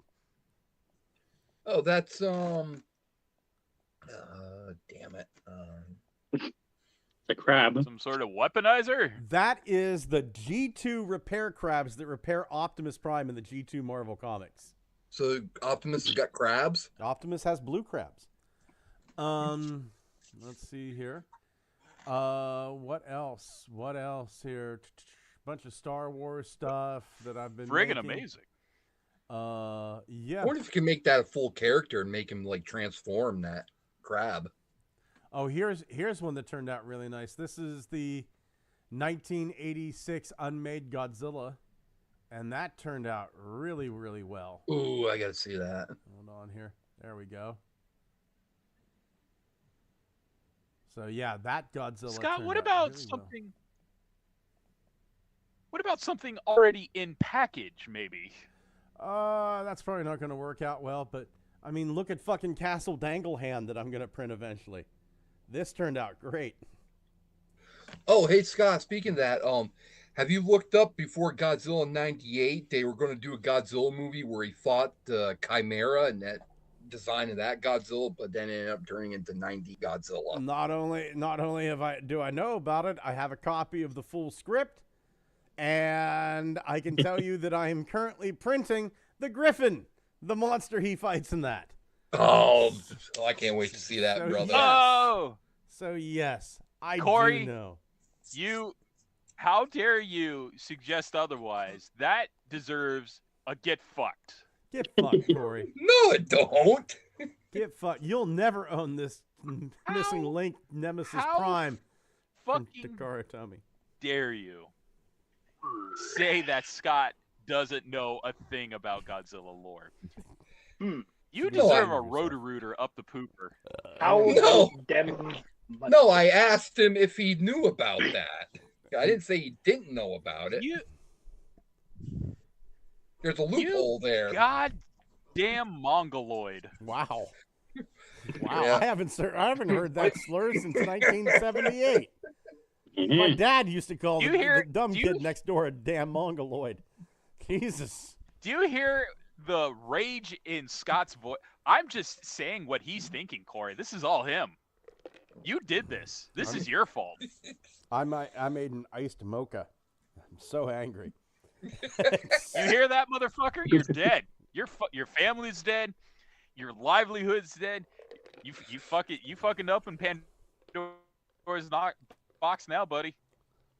Oh, that's damn it. The crab. Some sort of weaponizer? That is the G2 repair crabs that repair Optimus Prime in the G2 Marvel comics. So Optimus has got crabs? Optimus has blue crabs. Let's see here. What else? What else here? Bunch of Star Wars stuff that I've been Friggin' making. amazing. Yeah. I wonder if you can make that a full character and make him like transform that crab. Oh, here's one that turned out really nice. This is the 1986 unmade Godzilla, And that turned out really, really well. Ooh, I gotta see that. Hold on here. There we go. So yeah, that Godzilla. Scott, turned what out about really something? What about something already in package, maybe? That's probably not going to work out well. But I mean, look at fucking Castle Danglehand that I'm going to print eventually. This turned out great. Oh, hey Scott. Speaking of that, have you looked up before Godzilla '98? They were going to do a Godzilla movie where he fought the Chimera and that design of that Godzilla, but then it ended up turning into '90 Godzilla. Not only do I know about it, I have a copy of the full script, and I can tell you that I am currently printing the Griffin, the monster he fights in that. Oh, I can't wait to see that, So, brother. yes. Oh, So yes, I Corey, do know. How dare you suggest otherwise? That deserves a get fucked. Get fucked, Corey. No, it don't. Get fucked. You'll never own this missing link Nemesis how Prime from fucking Takara Tomy. Dare you say that Scott doesn't know a thing about Godzilla lore? You deserve a roto-rooter up the pooper. How No. them? No, I asked him if he knew about that. I didn't say he didn't know about it. There's a loophole there. Goddamn mongoloid! Wow. Wow. Yeah. I haven't heard that slur since 1978. My dad used to call the dumb kid next door a damn mongoloid. Jesus. Do you hear the rage in Scott's voice? I'm just saying what he's thinking, Corey. This is all him. You did this. This is your fault. I made an iced mocha. I'm so angry. You hear that, motherfucker? You're dead. Your family's dead. Your livelihood's dead. You fucking up in Pandora's box now, buddy.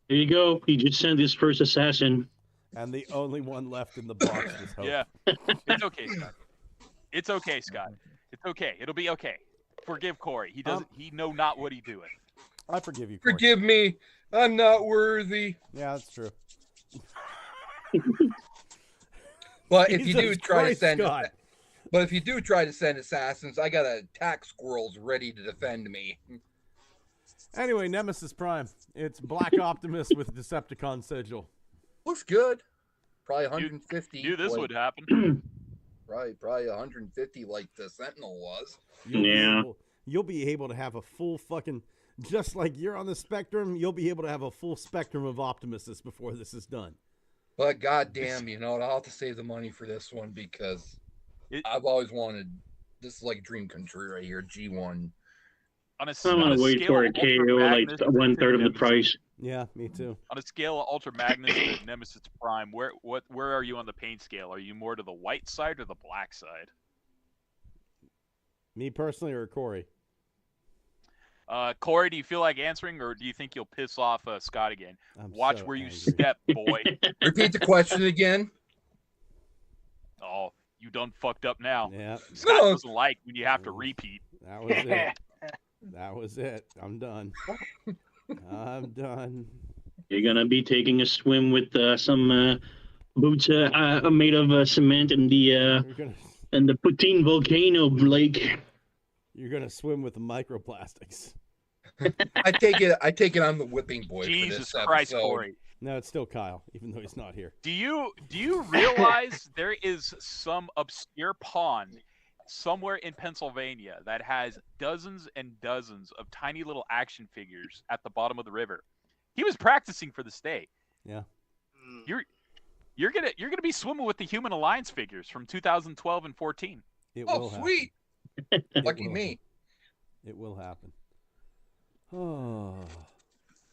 There you go. He just sent his first assassin. And the only one left in the box is Hope. Yeah. It's okay, Scott. It's okay, Scott. It's okay. It'll be okay. Forgive Corey. He doesn't. He know not what he doing. I forgive you, Corey. Forgive me. I'm not worthy. Yeah, that's true. But if you do Jesus try to Christ, send, Scott. but if you do try to send assassins, I got attack squirrels ready to defend me. Anyway, Nemesis Prime. It's Black Optimus with Decepticon sigil. Looks good. Probably 150. Knew this would happen. Probably 150 like the Sentinel was. You'll be able to have a full fucking, just like you're on the spectrum, you'll be able to have a full spectrum of Optimuses before this is done. But goddamn, I'll have to save the money for this one because I've always wanted. This is like a dream come true right here. G1. I'm gonna wait for a KO like 1/3 of the price. Yeah, me too. On a scale of Ultra Magnus to Nemesis Prime, where are you on the pain scale? Are you more to the white side or the black side? Me personally or Corey? Corey, do you feel like answering, or do you think you'll piss off Scott again? Watch so where you angry. step, boy. Repeat the question again. Oh, you done fucked up now. Yeah. Scott doesn't like when you have to repeat. That was it. That was it. I'm done. I'm done. You're gonna be taking a swim with some boots made of cement in the Putin volcano lake. You're gonna swim with the microplastics. I take it I'm the whipping boy. Jesus for this Christ, episode. Corey. No, it's still Kyle, even though he's not here. Do you realize there is some obscure pond somewhere in Pennsylvania that has dozens and dozens of tiny little action figures at the bottom of the river? He was practicing for the state. Yeah. You're gonna be swimming with the Human Alliance figures from 2012 and 14. It Oh, will happen. sweet. Lucky me. It will happen. Oh,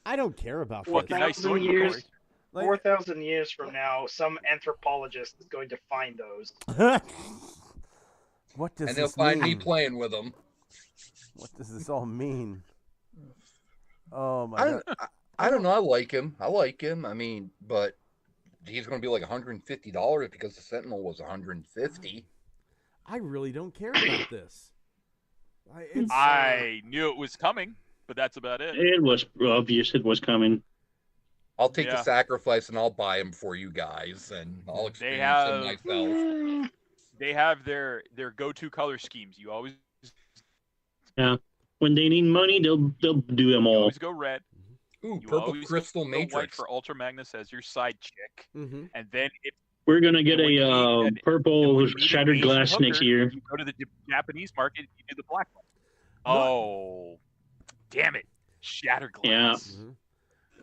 I don't care about What, this. nice swim, Corey. 4,000 years from now, some anthropologist is going to find those. What does And they'll this find mean? me playing with them. What does this all mean? Oh my god! I don't know. I like him. I mean, but he's going to be like $150 because the Sentinel was $150. I really don't care about this. I knew it was coming, but that's about it. It was obvious it was coming. I'll take Yeah. the sacrifice and I'll buy them for you guys, and I'll They experience them have myself. they have their go-to color schemes. You always Yeah. When they need money, they'll do them you all. always go red. Ooh, You purple always crystal go white matrix. for Ultra Magnus as your side chick, Mm-hmm. and then if We're gonna get And when you need a an- and purple when you need an shattered Asian glass next hooker, year. you go to the Japanese market. You do the black one. No. Oh, damn it! Shattered Yeah. glass. Mm-hmm.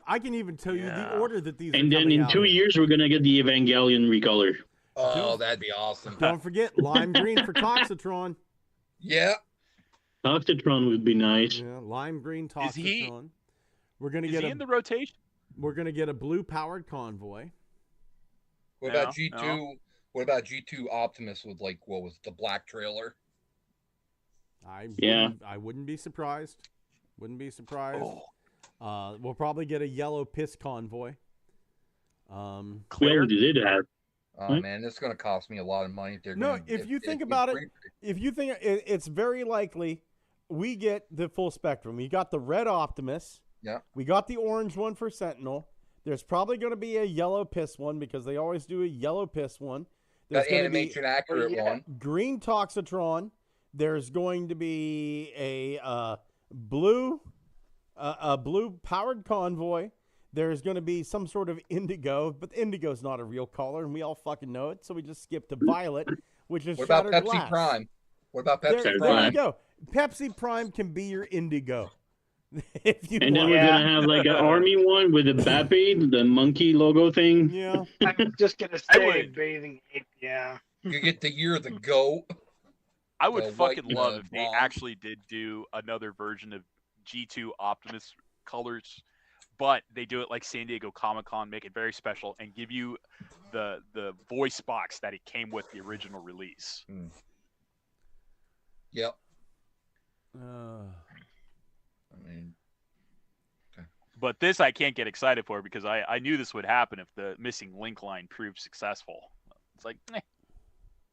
I can even tell you the Yeah. order that these are And then coming in out 2 years, we're gonna get the Evangelion recolor. Oh, that'd be awesome. Don't forget lime green for Toxitron. Yeah. Octatron would be nice. Yeah, lime green Is he- Toxitron. We're gonna Is get he in the rotation? we're gonna get a blue powered convoy. What No, about G2? no. What about G2 Optimus with like what was the black trailer? Yeah. I wouldn't be surprised. Wouldn't be surprised. Oh, We'll probably get a yellow piss convoy. We Claire. already did that. Oh What? man, this is gonna cost me a lot of money. If they're No, gonna, if you think we about it, pre- if you think it's very likely we get the full spectrum. We got the red Optimus. Yeah. We got the orange one for Sentinel. There's probably going to be a yellow piss one because they always do a yellow piss one. There's that gonna be animation accurate one. green Toxitron. There's going to be a blue powered convoy. There's going to be some sort of indigo, but indigo's not a real color, and we all fucking know it. So we just skip to violet, which is What about shattered Pepsi glass. Prime? What about There, Pepsi there Prime? you go. Pepsi Prime can be your indigo. If you And then want. we're gonna have like an army one with the Bappy, the monkey logo thing. Yeah. I'm just gonna I say would- bathing ape. Yeah. You get the year of the goat. I would The fucking white, love if they bronze. actually did do another version of G2 Optimus colors, but they do it like San Diego Comic-Con, make it very special, and give you the voice box that it came with the original release. Yep. I mean, But this I can't get excited for because I knew this would happen if the missing link line proved successful. It's like,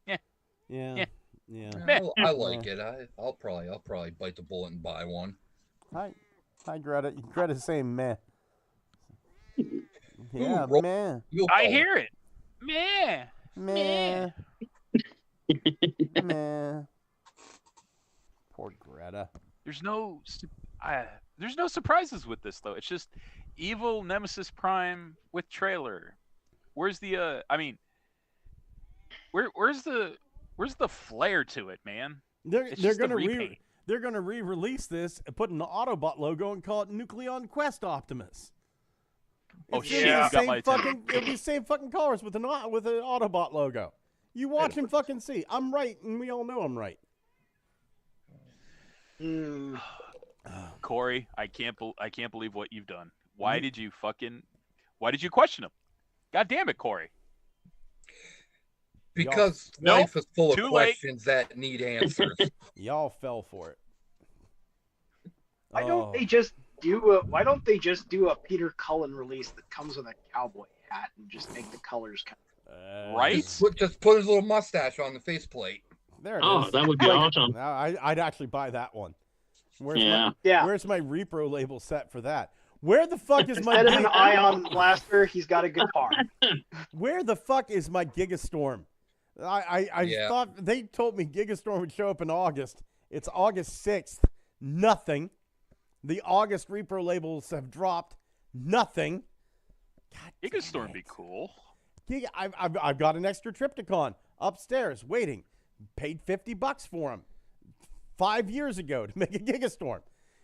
Yeah. Yeah. Yeah. I like it. I'll probably bite the bullet and buy one. Hi, Greta. Greta's saying meh. Yeah, Ro- meh. I hear it. Meh. Meh. Meh. Poor Greta. There's no surprises with this though. It's just evil Nemesis Prime with trailer. Where's the where's the flair to it, man? They're It's just a gonna repaint. they're gonna re-release this and put an Autobot logo and call it Nucleon Quest Optimus. Oh, It's shit, gonna be you the got same my fucking it'll be the same fucking colors with an Autobot logo. You watch and fucking see. I'm right, and we all know I'm right. Corey, I can't believe what you've done. Why did you question him? God damn it, Corey. Because Nope, life is full of too late. questions that need answers. Y'all fell for it. Why Oh. don't they just do a Peter Cullen release that comes with a cowboy hat and just make the colors kind Right? Just put his little mustache on the faceplate. There it Oh, is. that would be awesome. Now, I'd actually buy that one. Where's Yeah. Where's my repro label set for that? Where the fuck is my Instead of an ion blaster, he's got a guitar. Where the fuck is my Gigastorm? I Yeah. thought they told me Gigastorm would show up in August. It's August 6th. Nothing. The August repro labels have dropped. Nothing. God damn Gigastorm it. be cool. I've got an extra Tripticon upstairs waiting. Paid $50 for him 5 years ago to make a Gigastorm.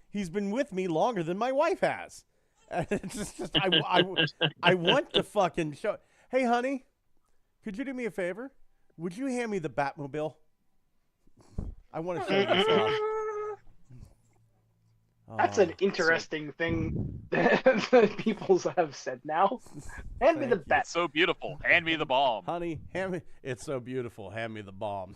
He's been with me longer than my wife has. And it's just I want to fucking show. Hey, honey, could you do me a favor? Would you hand me the Batmobile? I want to show this off. That's an interesting thing that people have said now. Hand me the Thank you. bat. It's so beautiful. Hand me the bomb. Honey, hand me. It's so beautiful. Hand me the bomb.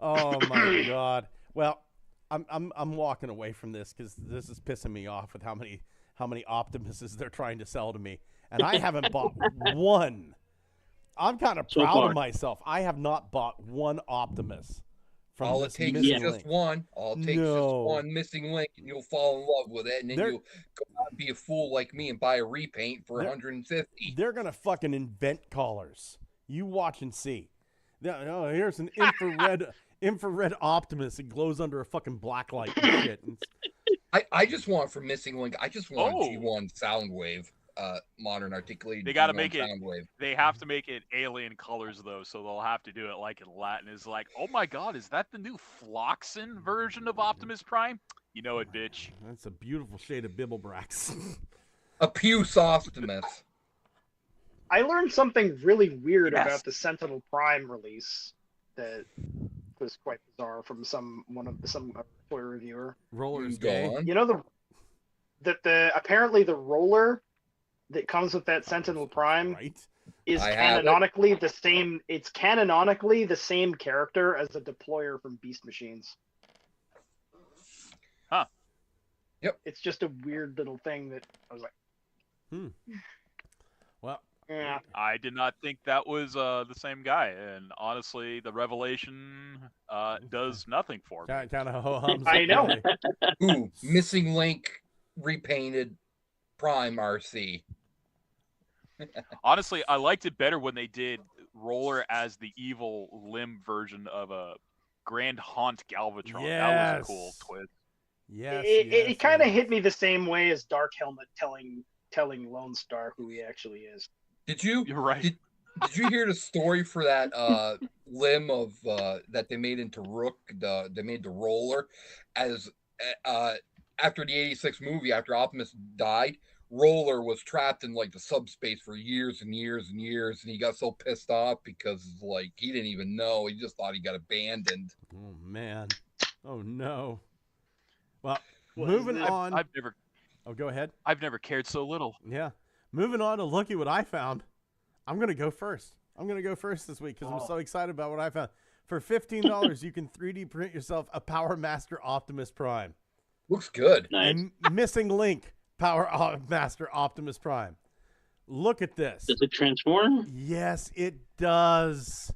Oh my God. Well, I'm walking away from this because this is pissing me off with how many Optimuses they're trying to sell to me, and I haven't bought one. I'm kind of So proud far. of myself. I have not bought one Optimus All it this takes is missing just link. one. All it takes is just No. one missing link, and you'll fall in love with it, and then They're- you'll go out and be a fool like me and buy a repaint for They're- 150. They're gonna fucking invent collars. You watch and see. Oh, here's an infrared Optimus. It glows under a fucking black light and shit. And I just want for missing link. I just want Oh. G1 Soundwave, modern articulated. They gotta G1 make it- Soundwave. They have to make it alien colors though, so they'll have to do it like in Latin. It's like, oh my god, is that the new Floxin version of Optimus Prime? You know it, bitch. that's a beautiful shade of Bibblebrax. A Puce Optimus. I learned something really weird Yes. about the Sentinel Prime release that was quite bizarre from some toy reviewer. Roller's Go gay. on. You know the apparently the roller that comes with that Sentinel Prime Right? is I have it. canonically the same. It's canonically the same character as the deployer from Beast Machines. Huh. Yep. It's just a weird little thing that I was like, Well, yeah. I did not think that was the same guy, and honestly, the revelation does nothing for me. kind of ho hums. I know. Ooh, missing link repainted Prime RC. Honestly, I liked it better when they did Roller as the evil limb version of a Grand Haunt Galvatron. That was a cool Yes. twist. Yes. It kind of yes. hit me the same way as Dark Helmet telling Lone Star who he actually is. Did you You're right. Did you hear the story for that limb of that they made into Rook? They made the roller as after the '86 movie, after Optimus died, Roller was trapped in like the subspace for years and years and years, and he got so pissed off because like he didn't even know. He just thought he got abandoned. Oh man. Oh no. Well, What moving is it? on. I've never Oh, go ahead. cared so little. Yeah. Moving on to looky what I found. I'm gonna go first. I'm gonna go first this week because I'm so excited about what I found. For $15, you can 3D print yourself a Power Master Optimus Prime. Looks good. Nice. And missing link Master Optimus Prime. Look at this. Does it transform? Yes, it does.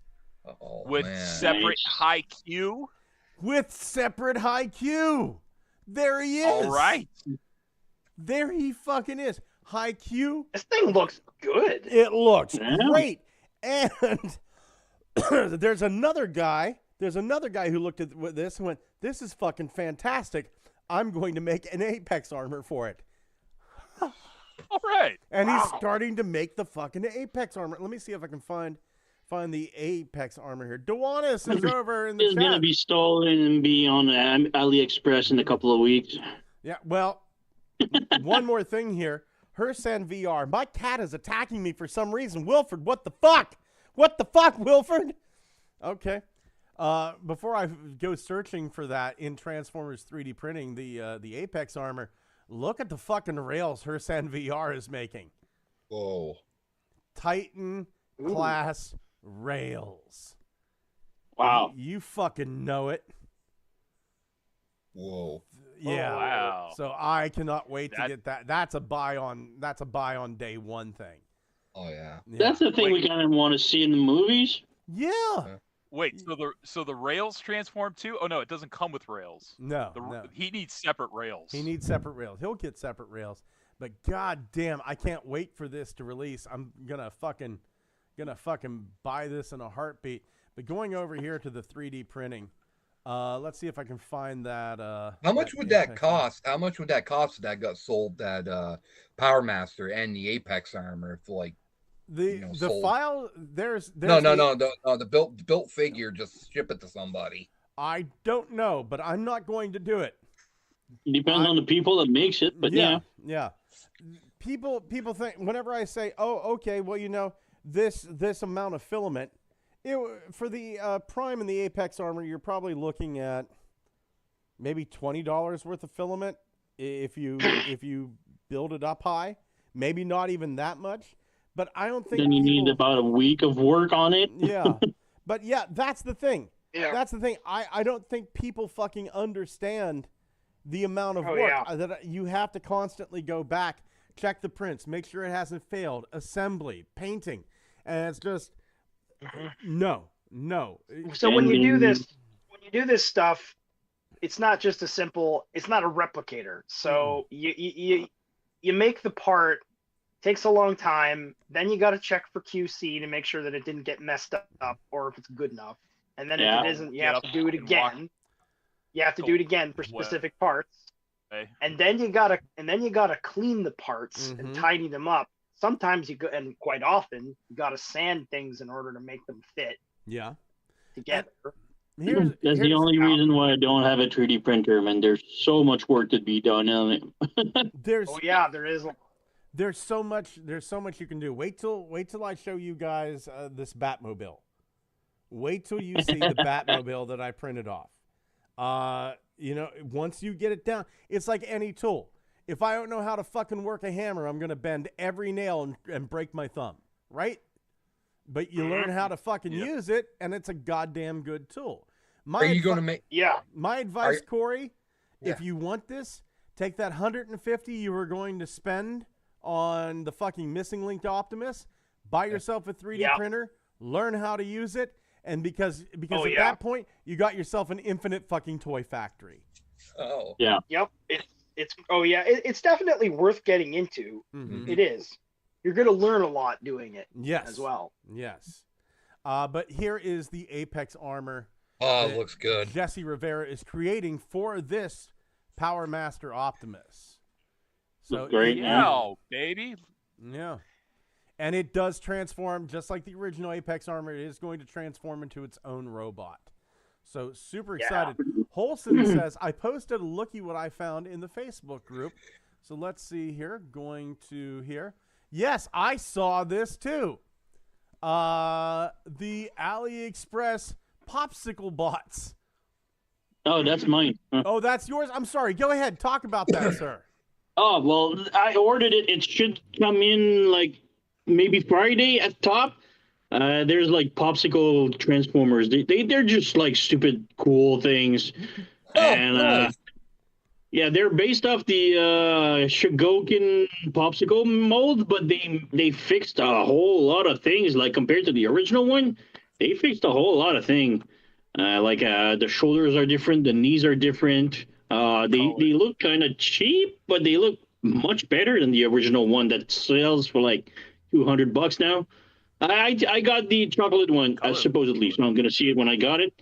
Oh, With man. separate Nice. high Q. With separate high Q. There he is. All right. There he fucking is. High Q. This thing looks good. It looks Yeah. great. And there's another guy who looked at this and went, "This is fucking fantastic. I'm going to make an Apex armor for it." All right. And he's starting to make the fucking Apex armor. Let me see if I can find the Apex armor here. Dewanis is over in the It's chat. gonna be stolen and be on AliExpress in a couple of weeks. Yeah, well, one more thing here. Hersan VR. My cat is attacking me for some reason. Wilford, what the fuck? What the fuck, Wilford? Okay. Before I go searching for that in Transformers 3D printing, the Apex armor, look at the fucking rails Hersan VR is making. Whoa. Titan class rails. Wow. You fucking know it. Whoa. Yeah. wow. So I cannot wait to That- get that. That's a buy on day one thing. Oh yeah. Yeah. That's the thing we kind of want to see in the movies. Yeah. Wait, so the rails transform too? Oh no, it doesn't come with rails. No, The, no. He needs separate rails. He needs separate rails. He'll get separate rails. But god damn, I can't wait for this to release. I'm gonna fucking buy this in a heartbeat. But going over here to the 3D printing, let's see if I can find that. How much would that Apex cost? How much would that cost if that got sold, that Power Master and the Apex armor? For like The know, the sold. file there's no, the- the built figure. Just ship it to somebody. I don't know, but I'm not going to do it. It depends on the people that makes it, but yeah. yeah. People think whenever I say, "Oh, okay, well, you know, this amount of filament," for the Prime and the Apex armor, you're probably looking at maybe $20 worth of filament if you build it up high. Maybe not even that much, but I don't think Then you need people- about a week of work on it. yeah. But yeah, that's the thing. Yeah. That's the thing. I don't think people fucking understand the amount of Oh, work yeah. that you have to constantly go back, check the prints, make sure it hasn't failed, assembly, painting. And it's just no. So when you do And- this, you do this stuff, it's not just a simple. It's not a replicator. So you make the part. Takes a long time. Then you got to check for QC to make sure that it didn't get messed up or if it's good enough. And then if it isn't, you have to do it again. You have to do it again for specific parts. Okay. And then you gotta clean the parts and tidy them up. Sometimes and quite often you gotta sand things in order to make them fit. Yeah. Together. That's the only reason why I don't have a 3D printer, man. There's so much work to be done on it. There is. There's so much you can do. Wait till I show you guys this Batmobile. Wait till you see the Batmobile that I printed off. Once you get it down, it's like any tool. If I don't know how to fucking work a hammer, I'm gonna bend every nail and break my thumb, right? But you learn how to fucking use it, and it's a goddamn good tool. My advice, Corey, if you want this, take that $150 you were going to spend on the fucking missing link to Optimus, buy yourself a 3D printer, learn how to use it, and because at that point you got yourself an infinite fucking toy factory. Oh yeah, yep. It's definitely worth getting into. It is. You're gonna learn a lot doing it. As well. Yes. But here is the Apex armor. Oh, it looks good. Jesse Rivera is creating for this Power Master Optimus. So great, baby. Yeah. And it does transform, just like the original Apex armor. It is going to transform into its own robot. So super excited. Holson says, I posted a looky what I found in the Facebook group. So let's see here. Going to here. Yes, I saw this too. The AliExpress popsicle bots. Oh, that's mine. Oh, that's yours? I'm sorry. Go ahead. Talk about that, sir. Oh, well, I ordered it. It should come in like maybe Friday at top. There's like popsicle transformers. They're just like stupid cool things. They're based off the Shogoken popsicle mold, but they fixed a whole lot of things. Like compared to the original one, they fixed a whole lot of things. The shoulders are different, the knees are different. They look kind of cheap, but they look much better than the original one that sells for like $200 now. I got the chocolate one supposedly, so I'm gonna see it when I got it.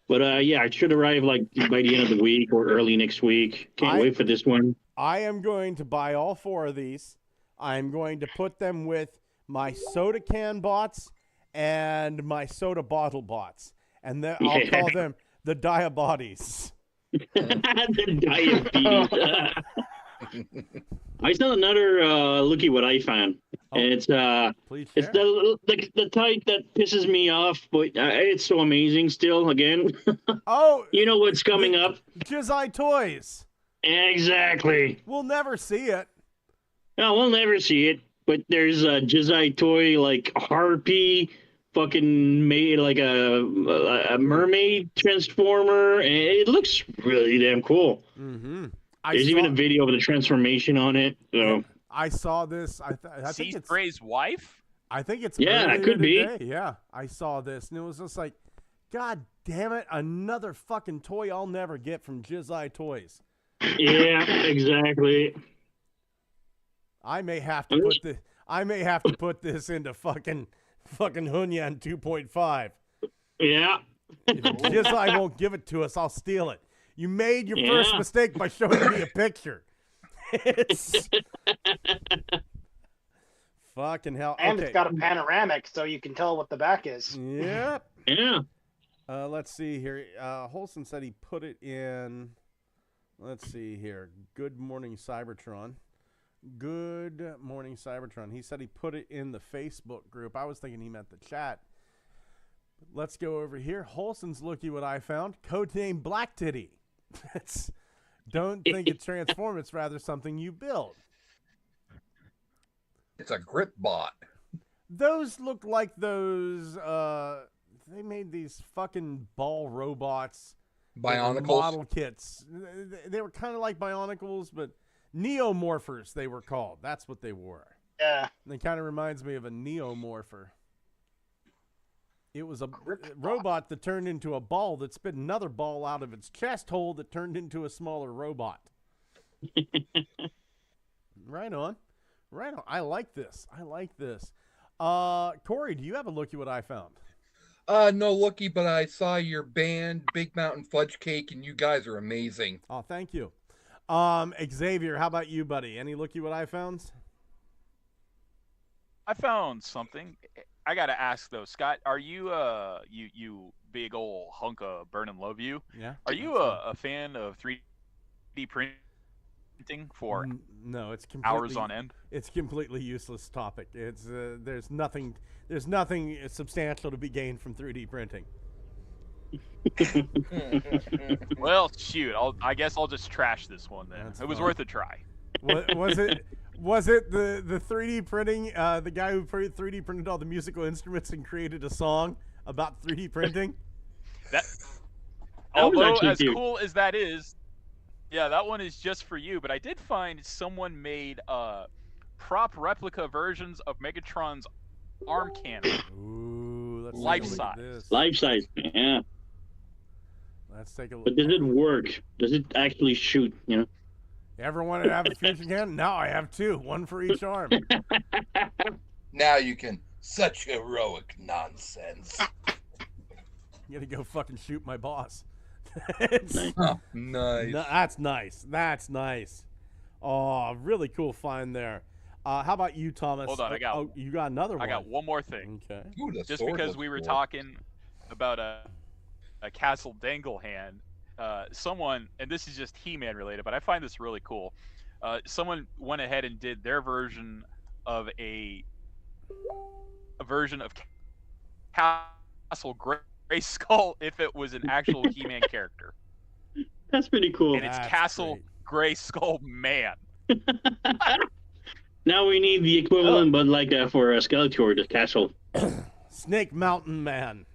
But it should arrive like by the end of the week or early next week. Can't wait for this one. I am going to buy all 4 of these. I'm going to put them with my soda can bots and my soda bottle bots, and then I'll call them the Diabodies. The diabetes. I saw another looky what I found. It's it's the type that pisses me off, but it's so amazing still. Again, you know what's coming up? Jizai Toys. Exactly. We'll never see it. No, we'll never see it. But there's a Jizai toy like Harpy. Fucking made like a mermaid transformer, and it looks really damn cool. There's even a video of the transformation on it. So I saw this. I think it's Gray's wife. I think it's it could be. Yeah, I saw this, and it was just like, God damn it, another fucking toy I'll never get from Jizai Toys. Yeah, exactly. I may have to put this into fucking Hunyan 2.5. Yeah. If Jizai won't give it to us, I'll steal it. You made your first mistake by showing me a picture. It's fucking hell. And it's got a panoramic, so you can tell what the back is. Yep. Yeah. Let's see here. Holson said he put it in. Let's see here. Good morning, Cybertron. Good morning, Cybertron. He said he put it in the Facebook group. I was thinking he meant the chat. Let's go over here. Holson's looky what I found. Codename Black Titty. Don't think it's transform. It's rather something you build. It's a grip bot. Those look like those. They made these fucking ball robots. Bionicles. Model kits. They were kind of like Bionicles, but Neomorphers they were called. That's what they were. Yeah. And it kind of reminds me of a Neomorpher. It was a robot that turned into a ball that spit another ball out of its chest hole that turned into a smaller robot. Right on. Right on. I like this. Corey, do you have a looky what I found? No looky, but I saw your band, Big Mountain Fudge Cake, and you guys are amazing. Oh, thank you. Xavier, how about you, buddy? Any looky what I found? I found something. I gotta ask though, Scott. Are you you big old hunk of burning love you? Yeah. Are you a fan of 3D printing for no? It's completely, hours on end. It's completely useless topic. It's there's nothing substantial to be gained from 3D printing. Well, shoot. I guess I'll just trash this one then. That's it was fine. worth a try. Was it the 3D printing? The guy who 3D printed all the musical instruments and created a song about 3D printing? Although as cool as that is, yeah, that one is just for you. But I did find someone made prop replica versions of Megatron's arm cannon. Ooh, let's life take a look at size. this. Life size, yeah. Let's take a look. But does it work? Does it actually shoot? You know. Ever wanted to have a fusion cannon? Now I have two, one for each arm. Now you can. Such heroic nonsense. You gotta go fucking shoot my boss. Nice. Oh, nice. No, that's nice. That's nice. Oh, really cool find there. How about you, Thomas? Hold on, you got another one. I got one more thing. Okay. Ooh, the Just sword because looks we were cool. talking about a Castle Dangle hand, someone, and this is just He-Man related, but I find this really cool. Someone went ahead and did their version of a version of Castle Grayskull if it was an actual He-Man character. That's pretty cool. And it's Castle Grayskull Man. Now we need the equivalent, but like for a Skeletor, the castle. Snake Mountain Man.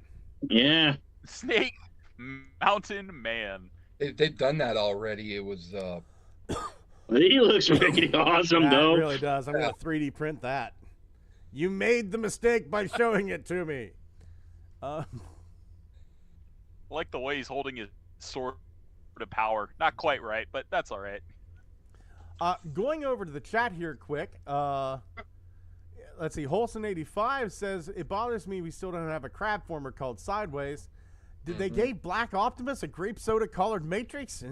Yeah. Snake Mountain Man. They've done that already. It was. He looks pretty awesome, That though. really does. I'm gonna 3D print that. You made the mistake by showing it to me. I like the way he's holding his sword of power. Not quite right, but that's all right. Going over to the chat here quick. Let's see. Holson85 says, it bothers me we still don't have a crab former called Sideways. Did they give Black Optimus a grape soda colored Matrix?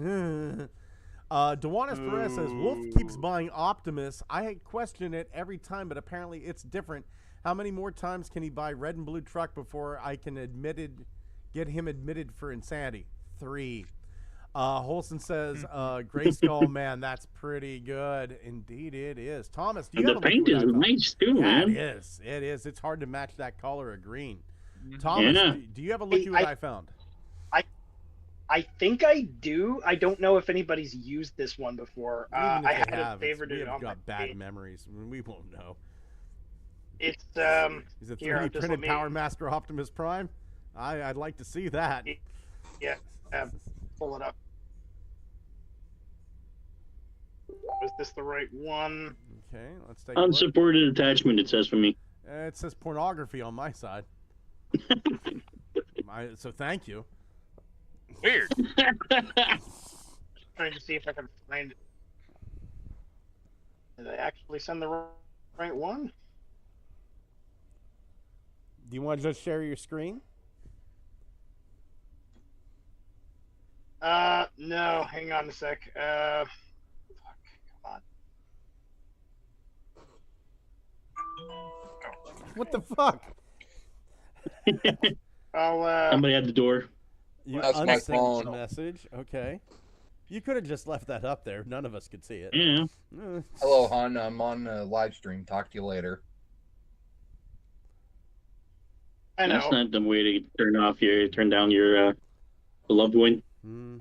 Dewanis Perez says, Wolf keeps buying Optimus. I question it every time, but apparently it's different. How many more times can he buy red and blue truck before I can get him admitted for insanity? 3. Holson says, Grayskull Man, that's pretty good. Indeed it is. Thomas, do you And have the a paint is nice too, man. It is. It is. It's hard to match that color of green. Thomas, do you have a looky what I found? I think I do. I don't know if anybody's used this one before. I hadn't favored it on my got bad page. memories. We won't know. It's Is it here, 3D just printed let me- Power Master Optimus Prime? I'd like to see that. Yeah, pull it up. Is this the right one? Okay, let's take a look. Unsupported attachment, it says for me. It says pornography on my side. So thank you. Weird. Trying to see if I can find it. Did I actually send the right one? Do you want to just share your screen? No. Hang on a sec. Fuck. Come on. What the fuck? Somebody at the door. You That's my unsent phone. the message. Okay. You could have just left that up there. None of us could see it. Yeah. Hello, hon. I'm on live stream. Talk to you later. I know. That's not the way to turn down your beloved one.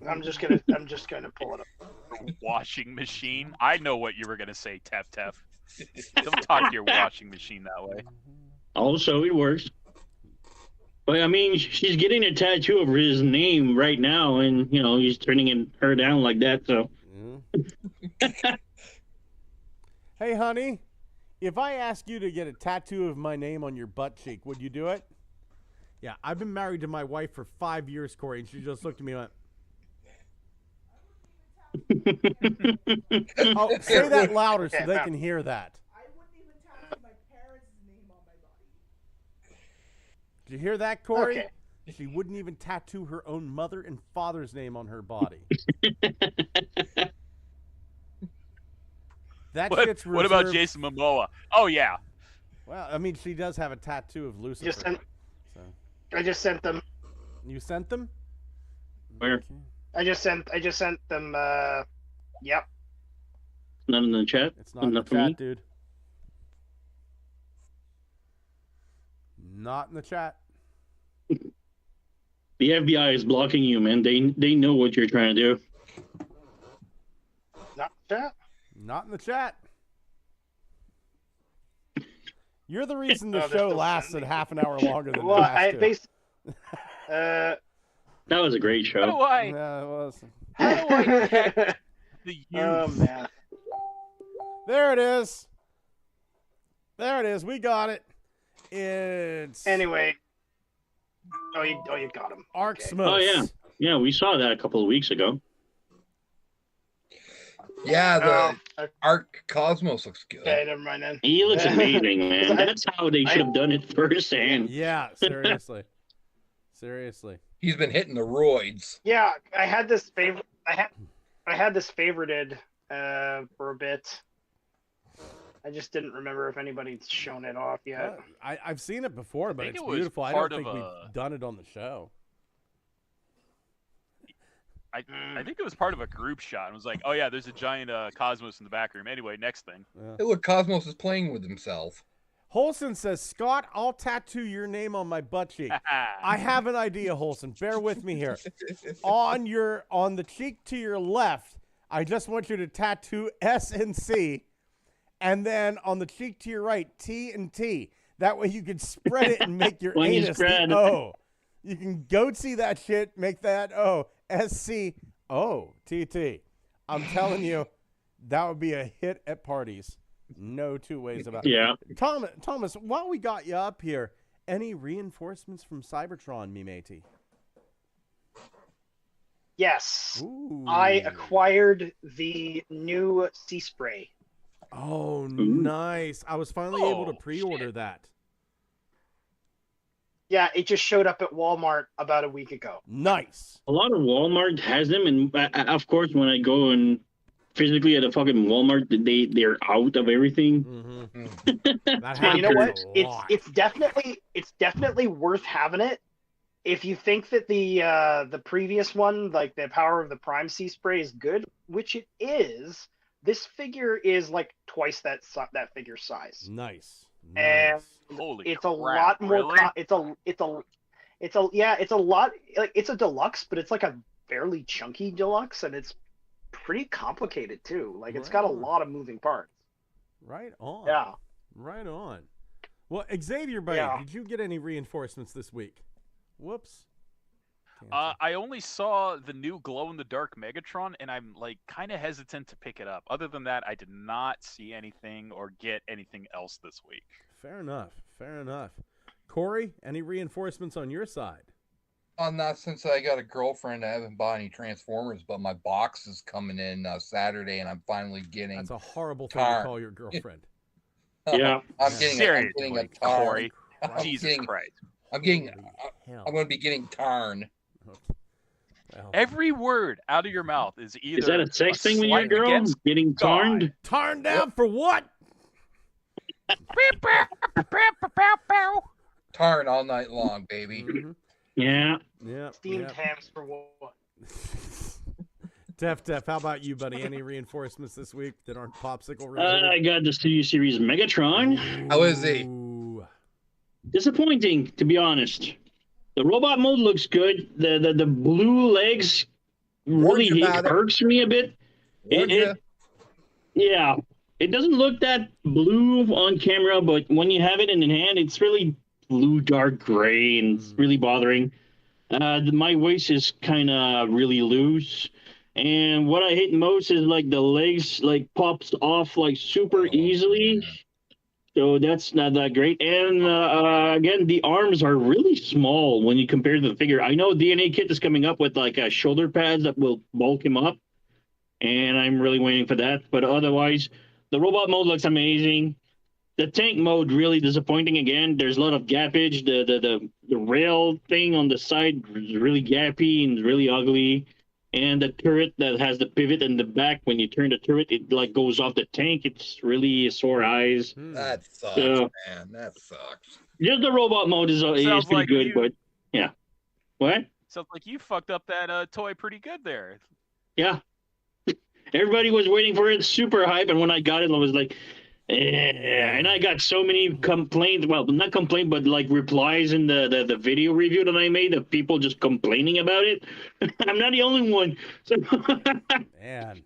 I'm just gonna pull it up. Washing machine. I know what you were gonna say, Tef. Don't talk to your washing machine that way. Also, it works. But I mean, she's getting a tattoo of his name right now, and you know he's turning her down like that. So, Hey, honey, if I ask you to get a tattoo of my name on your butt cheek, would you do it? Yeah, I've been married to my wife for 5 years, Corey, and she just looked at me and went, oh, say that louder so they can hear that. I wouldn't even tattoo my parents' name on my body. Did you hear that, Corey? Okay. She wouldn't even tattoo her own mother and father's name on her body. That shit's reserved. What about Jason Momoa? Oh, yeah. Well, I mean, she does have a tattoo of Lucifer. I just sent them. You sent them? Where? Okay. I just sent them. Yep. Not in the chat. It's not in the chat, dude. Not in the chat. The FBI is blocking you, man. They know what you're trying to do. Not chat. Not in the chat. You're the reason the show lasted half an hour longer than well, it has that was a great show. How do I? Yeah, it was. How do I check the youth? Oh man. There it is. There it is. We got it. It's Anyway. Oh, you got him. Arc Okay. Smokes. Oh yeah, yeah. We saw that a couple of weeks ago. Yeah, the Arc Cosmos looks good. Okay, never mind then. He looks amazing, man. That's how they should have done it firsthand. Yeah, seriously. Seriously. He's been hitting the roids. Yeah, I had this favorite. I had this favorited for a bit. I just didn't remember if anybody's shown it off yet. I've seen it before, but think it's it was beautiful. I part don't of think a- we've done it on the show. I think it was part of a group shot. It was like, oh yeah, there's a giant Cosmos in the back room. Anyway, next thing. Hey, look, Cosmos is playing with himself. Holson says, Scott, I'll tattoo your name on my butt cheek. I have an idea, Holson. Bear with me here. On the cheek to your left, I just want you to tattoo S and C. And then on the cheek to your right, T and T. That way you can spread it and make your When you anus spread. the O. You can goatsy that shit, make that O. S-C-O-T-T. I'm telling you, that would be a hit at parties. No two ways about it. Yeah. Thomas, while we got you up here, any reinforcements from Cybertron, me matey? Yes. Ooh. I acquired the new sea spray. Oh, nice. I was finally able to pre-order that. Yeah, it just showed up at Walmart about a week ago. Nice. A lot of Walmart has them, and of course, when I go and physically at a fucking Walmart, they're out of everything. Mm-hmm. And you know what? It's definitely worth having it. If you think that the previous one, like the Power of the Prime Sea Spray, is good, which it is, this figure is like twice that figure size. Nice. And Holy it's crap, a lot more. really? It's a lot. Like it's a deluxe, but it's like a fairly chunky deluxe, and it's pretty complicated too. Like it's got a lot of moving parts. Right on. Yeah. Right on. Well, Xavier, buddy, did you get any reinforcements this week? Whoops. I only saw the new glow-in-the-dark Megatron, and I'm like kind of hesitant to pick it up. Other than that, I did not see anything or get anything else this week. Fair enough. Fair enough. Corey, any reinforcements on your side? Not since I got a girlfriend. I haven't bought any Transformers, but my box is coming in Saturday, and I'm finally getting. That's a horrible thing to call your girlfriend. Yeah. I'm getting Seriously, a Tarn. Corey. Jesus Christ. I'm going to be getting Tarn. Well, Every word out of your mouth is either. Is that a sex thing with your slight girl? against Getting God. tarned? Tarn down for what? Tarn all night long, baby. Mm-hmm. Yeah. Yeah. Steamed hams for what? Def, how about you, buddy? Any reinforcements this week that aren't popsicle I related? got the Studio Series Megatron. How is he? Ooh. Disappointing, to be honest. The robot mode looks good. The blue legs really irks me a bit. Yeah, it doesn't look that blue on camera, but when you have it in hand, it's really blue, dark gray, and it's really bothering. My waist is kind of really loose. And what I hate most is like the legs like pops off like super easily. So that's not that great. And again, the arms are really small when you compare to the figure. I know DNA Kit is coming up with like shoulder pads that will bulk him up, and I'm really waiting for that. But otherwise, the robot mode looks amazing. The tank mode really disappointing again. There's a lot of gappage. The rail thing on the side is really gappy and really ugly. And the turret that has the pivot in the back, when you turn the turret, it like goes off the tank. It's really sore eyes. That sucks, man. That sucks. Just the robot mode is pretty like good, you- but yeah. What? Sounds like you fucked up that toy pretty good there. Yeah. Everybody was waiting for it, super hype, and when I got it, I was like, and I got so many complaints. Well, not complaints, but like replies in the video review that I made of people just complaining about it. I'm not the only one. So Man.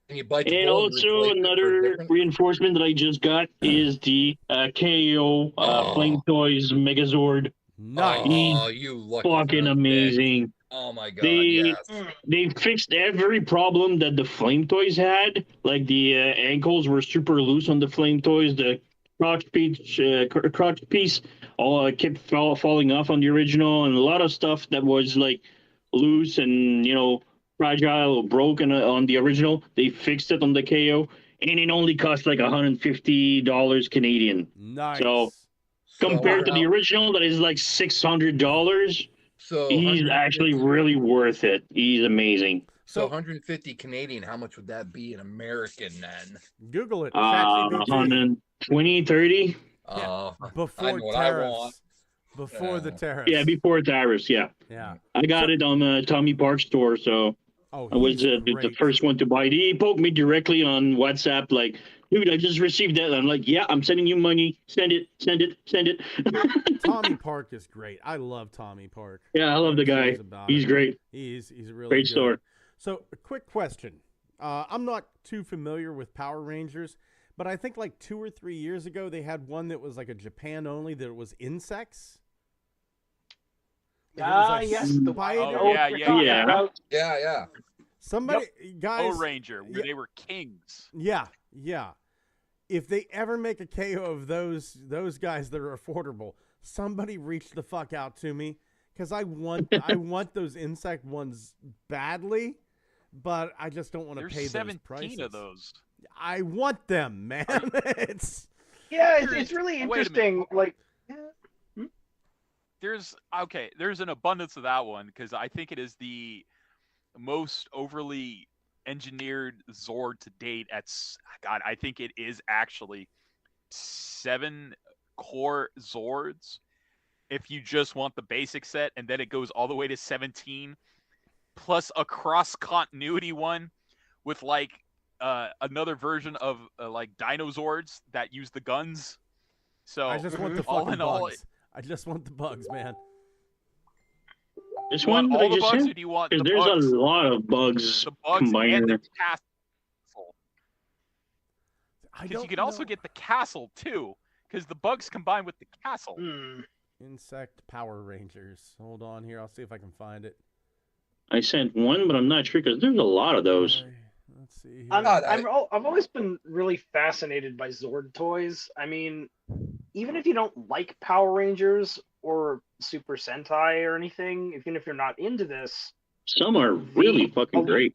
And you bite the and bullet and also replace it for another different- reinforcement that I just got is the KO Flame Toys Megazord. Nice. Oh, you lucky Fucking son of a bitch. amazing. Oh my god, They yes. they fixed every problem that the Flame Toys had. Like the ankles were super loose on the Flame Toys. The crotch piece all kept falling off on the original, and a lot of stuff that was like loose and fragile or broken on the original. They fixed it on the KO, and it only cost like $150 Canadian. Nice. So compared to the original, that is like $600. So He's actually really worth it. He's amazing. So 150 Canadian, how much would that be in American then? Google it. 120, 30. Before I know what I want. tariffs. Before the tariffs. Yeah, before tariffs. Yeah. Yeah. I got it on the Tommy Park store, so Oh, I was he's the great. first one to buy it. He poked me directly on WhatsApp, like, dude, I just received that. I'm like, yeah, I'm sending you money. Send it, send it, send it. Tommy Park is great. I love Tommy Park. Yeah, I love the guy. He's great. He's really Great good. store. So, a quick question. I'm not too familiar with Power Rangers, but I think like 2 or 3 years ago they had one that was like a Japan only that was insects. Yes. The yeah. Yeah. Somebody, guys. O-Ranger, where they were kings. Yeah. If they ever make a KO of those guys that are affordable, somebody reach the fuck out to me because I want those insect ones badly, but I just don't want to pay There's those 17 prices. of those. I want them, man. it's really interesting. Like, there's an abundance of that one because I think it is the most overly engineered Zord to date. I think it is actually 7 core Zords if you just want the basic set, and then it goes all the way to 17 plus a cross continuity one with like another version of like Dinozords that use the guns. So I just want the all fucking in all, bugs. I just want the bugs, man. This You want one that all I the just bugs, said? or do you want Because the there's bugs? a lot of bugs The bugs combined and in the there. castle. Because you can also get the castle too, because the bugs combine with the castle. Insect Power Rangers. Hold on here. I'll see if I can find it. I sent one, but I'm not sure because there's a lot of those. Let's see. I've always been really fascinated by Zord toys. I mean, even if you don't like Power Rangers or Super Sentai or anything, even if you're not into this, Some are really fucking great.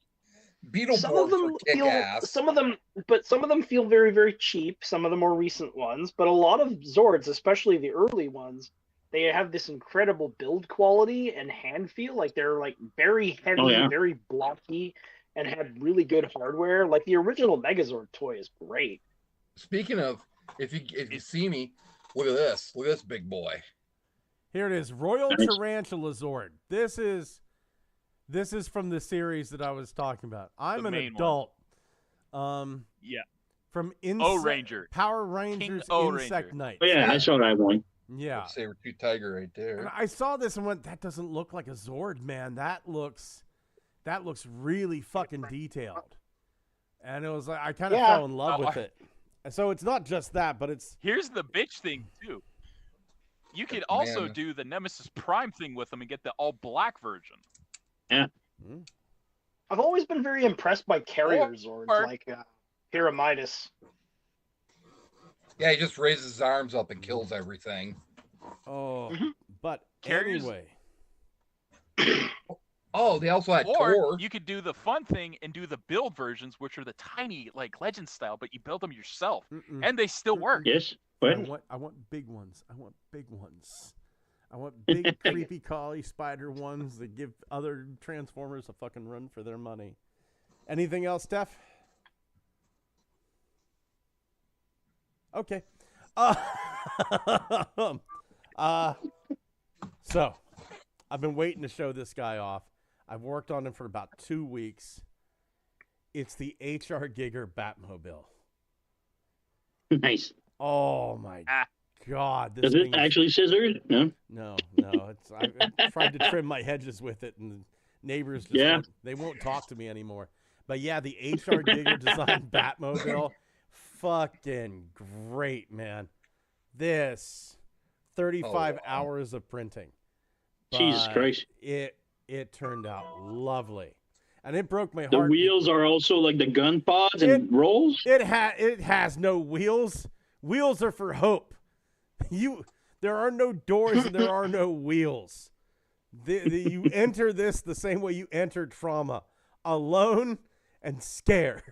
some of them feel very, very cheap. Some of the more recent ones, but a lot of Zords, especially the early ones, they have this incredible build quality and hand feel. Like they're like very heavy, very blocky, and had really good hardware. Like the original Megazord toy is great. Speaking of, if you see me, look at this. Look at this big boy. Here it is, Royal Tarantula Zord. This is from the series that I was talking about. I'm an adult. Yeah. From O-Ranger. Power Rangers Insect Knight. Oh, yeah, I saw that one. Yeah. Saber-tooth tiger right there. And I saw this and went, that doesn't look like a Zord, man. That looks really fucking detailed. And it was like I kind of fell in love with it. And so it's not just that, but it's Here's the bitch thing too. You could also do the Nemesis Prime thing with them and get the all black version. Yeah. I've always been very impressed by carrier Zords like Pyramidus. Yeah, he just raises his arms up and kills everything. Oh, Mhm. but Carriers- anyway. Oh, they also had Or Tor. you could do the fun thing and do the build versions, which are the tiny, like Legend style, but you build them yourself, Mm-mm. and they still work. Yes. I What? want big ones. I want big ones. I want big creepy collie spider ones that give other Transformers a fucking run for their money. Anything else, Steph? Okay. So I've been waiting to show this guy off. I've worked on him for about 2 weeks. It's the HR Giger Batmobile. Nice. Oh my God! This Does thing it actually scissor? No. No. I tried to trim my hedges with it, and the neighbors just they won't talk to me anymore. But yeah, the HR Giger designed Batmobile, fucking great, man. This 35 hours of printing. Jesus But Christ. It turned out lovely, and it broke my The heart. wheels are also like the gun pods and rolls. It has no wheels. Wheels are for hope. There are no doors and there are no wheels. You enter this the same way you entered Trauma, alone and scared.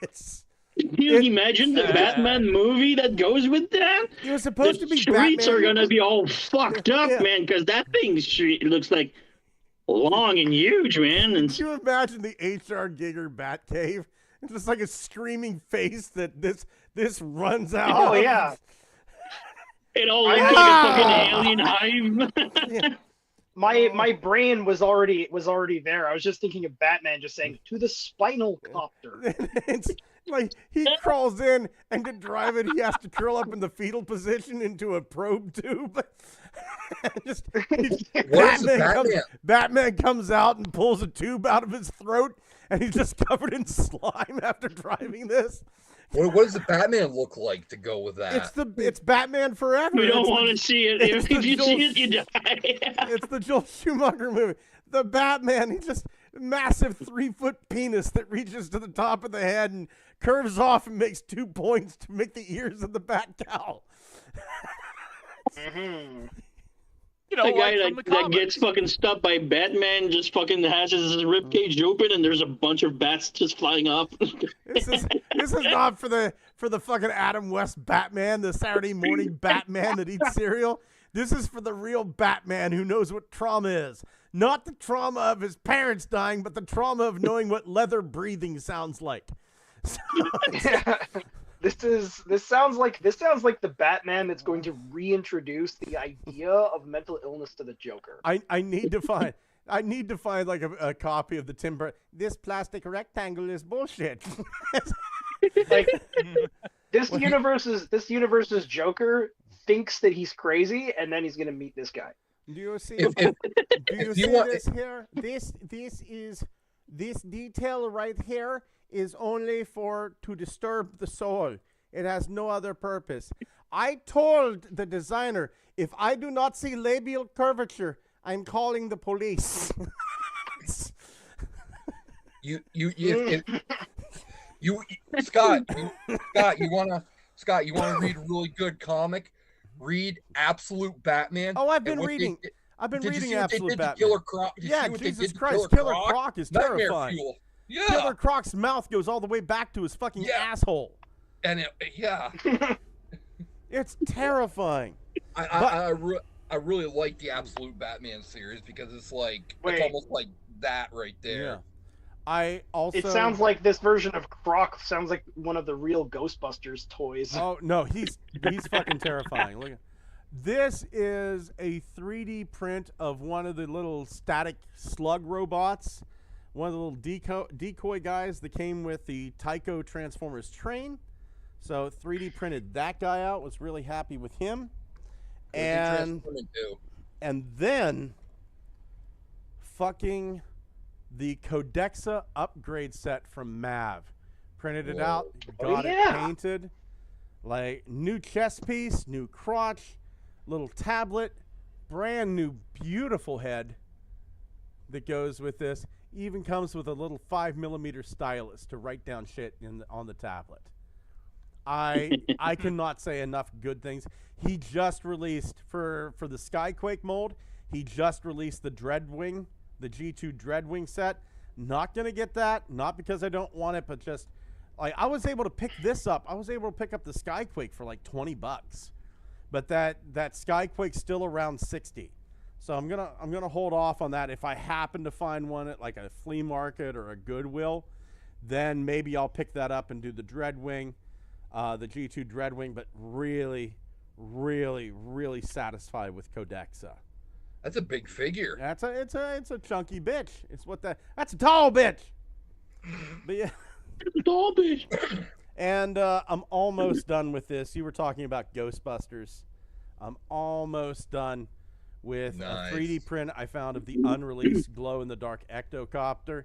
Can you imagine the Batman movie that goes with that? It was supposed to be streets Batman. are gonna be all fucked up, man, because that thing street looks like long and huge, man. And Can you imagine the HR Giger Batcave? It's just like a screaming face that this runs out. Oh of. yeah. it all looks like a fucking alien hive. My brain was already there. I was just thinking of Batman just saying to the spinal copter. It's like he crawls in, and to drive it, he has to curl up in the fetal position into a probe tube. Batman comes out and pulls a tube out of his throat, and he's just covered in slime after driving this. What does the Batman look like to go with that? It's Batman Forever. We don't want to see it. If you see it, you die. It's the Joel Schumacher movie. The Batman, he's just massive 3-foot penis that reaches to the top of the head and curves off and makes 2 points to make the ears of the bat cowl. You know, the guy like from the that comics. gets fucking stopped by Batman just fucking has his ribcage open and there's a bunch of bats just flying off. This is not for the fucking Adam West Batman, the Saturday morning Batman that eats cereal. This is for the real Batman who knows what trauma is. Not the trauma of his parents dying, but the trauma of knowing what leather breathing sounds like. This sounds like the Batman that's going to reintroduce the idea of mental illness to the Joker. I need to find like a copy of the Tim Burton. This plastic rectangle is bullshit. Like this universe's Joker thinks that he's crazy, and then he's gonna meet this guy. Do you see? If This here? This detail right here is only to disturb the soul. It has no other purpose. I told the designer, if I do not see labial curvature, I'm calling the police. Scott, you wanna read a really good comic? Read Absolute Batman. Oh, I've been reading. I've been reading Absolute Batman. Killer Croc. Yeah, Jesus Christ, Killer Croc is terrifying. Fuel. Yeah. Killer Croc's mouth goes all the way back to his fucking asshole. And It's terrifying. I really like the Absolute Batman series because it's like it's almost like that right there. Yeah. I also. It sounds like this version of Croc sounds like one of the real Ghostbusters toys. Oh no, he's fucking terrifying. Look, this is a 3D print of one of the little static slug robots, one of the little decoy guys that came with the Tyco Transformers train. So 3D printed that guy out. Was really happy with him, and then fucking the Codexa upgrade set from Mav. Printed it out, got it painted. Like new chest piece, new crotch, little tablet, brand new beautiful head that goes with this. Even comes with a little 5mm stylus to write down shit on the tablet. I cannot say enough good things. He just released for the Skyquake mold. He just released the Dreadwing, the G2 Dreadwing set. Not gonna get that, not because I don't want it, but just like I was able to pick this up. I was able to pick up the Skyquake for like $20, but that Skyquake's still around 60. So I'm gonna hold off on that. If I happen to find one at like a flea market or a Goodwill, then maybe I'll pick that up and do the Dreadwing, the G2 Dreadwing. But really, really, really satisfied with Codexa. That's a big figure. It's a chunky bitch. That's a tall bitch. But yeah, tall bitch. And I'm almost done with this. You were talking about Ghostbusters. I'm almost done with a 3D print I found of the unreleased glow in the dark Ectocopter,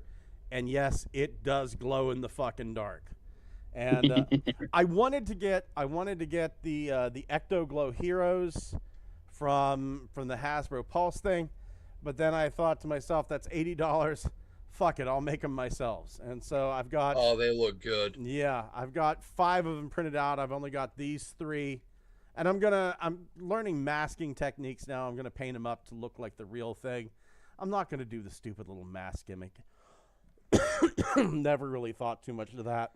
and yes, it does glow in the fucking dark. And I wanted to get the Ectoglow Heroes from the Hasbro Pulse thing, but then I thought to myself, that's $80. Fuck it, I'll make them myself. And so I've got. Oh, they look good. Yeah, I've got 5 of them printed out. I've only got these 3. And I'm learning masking techniques now. I'm gonna paint them up to look like the real thing. I'm not gonna do the stupid little mask gimmick. Never really thought too much of that.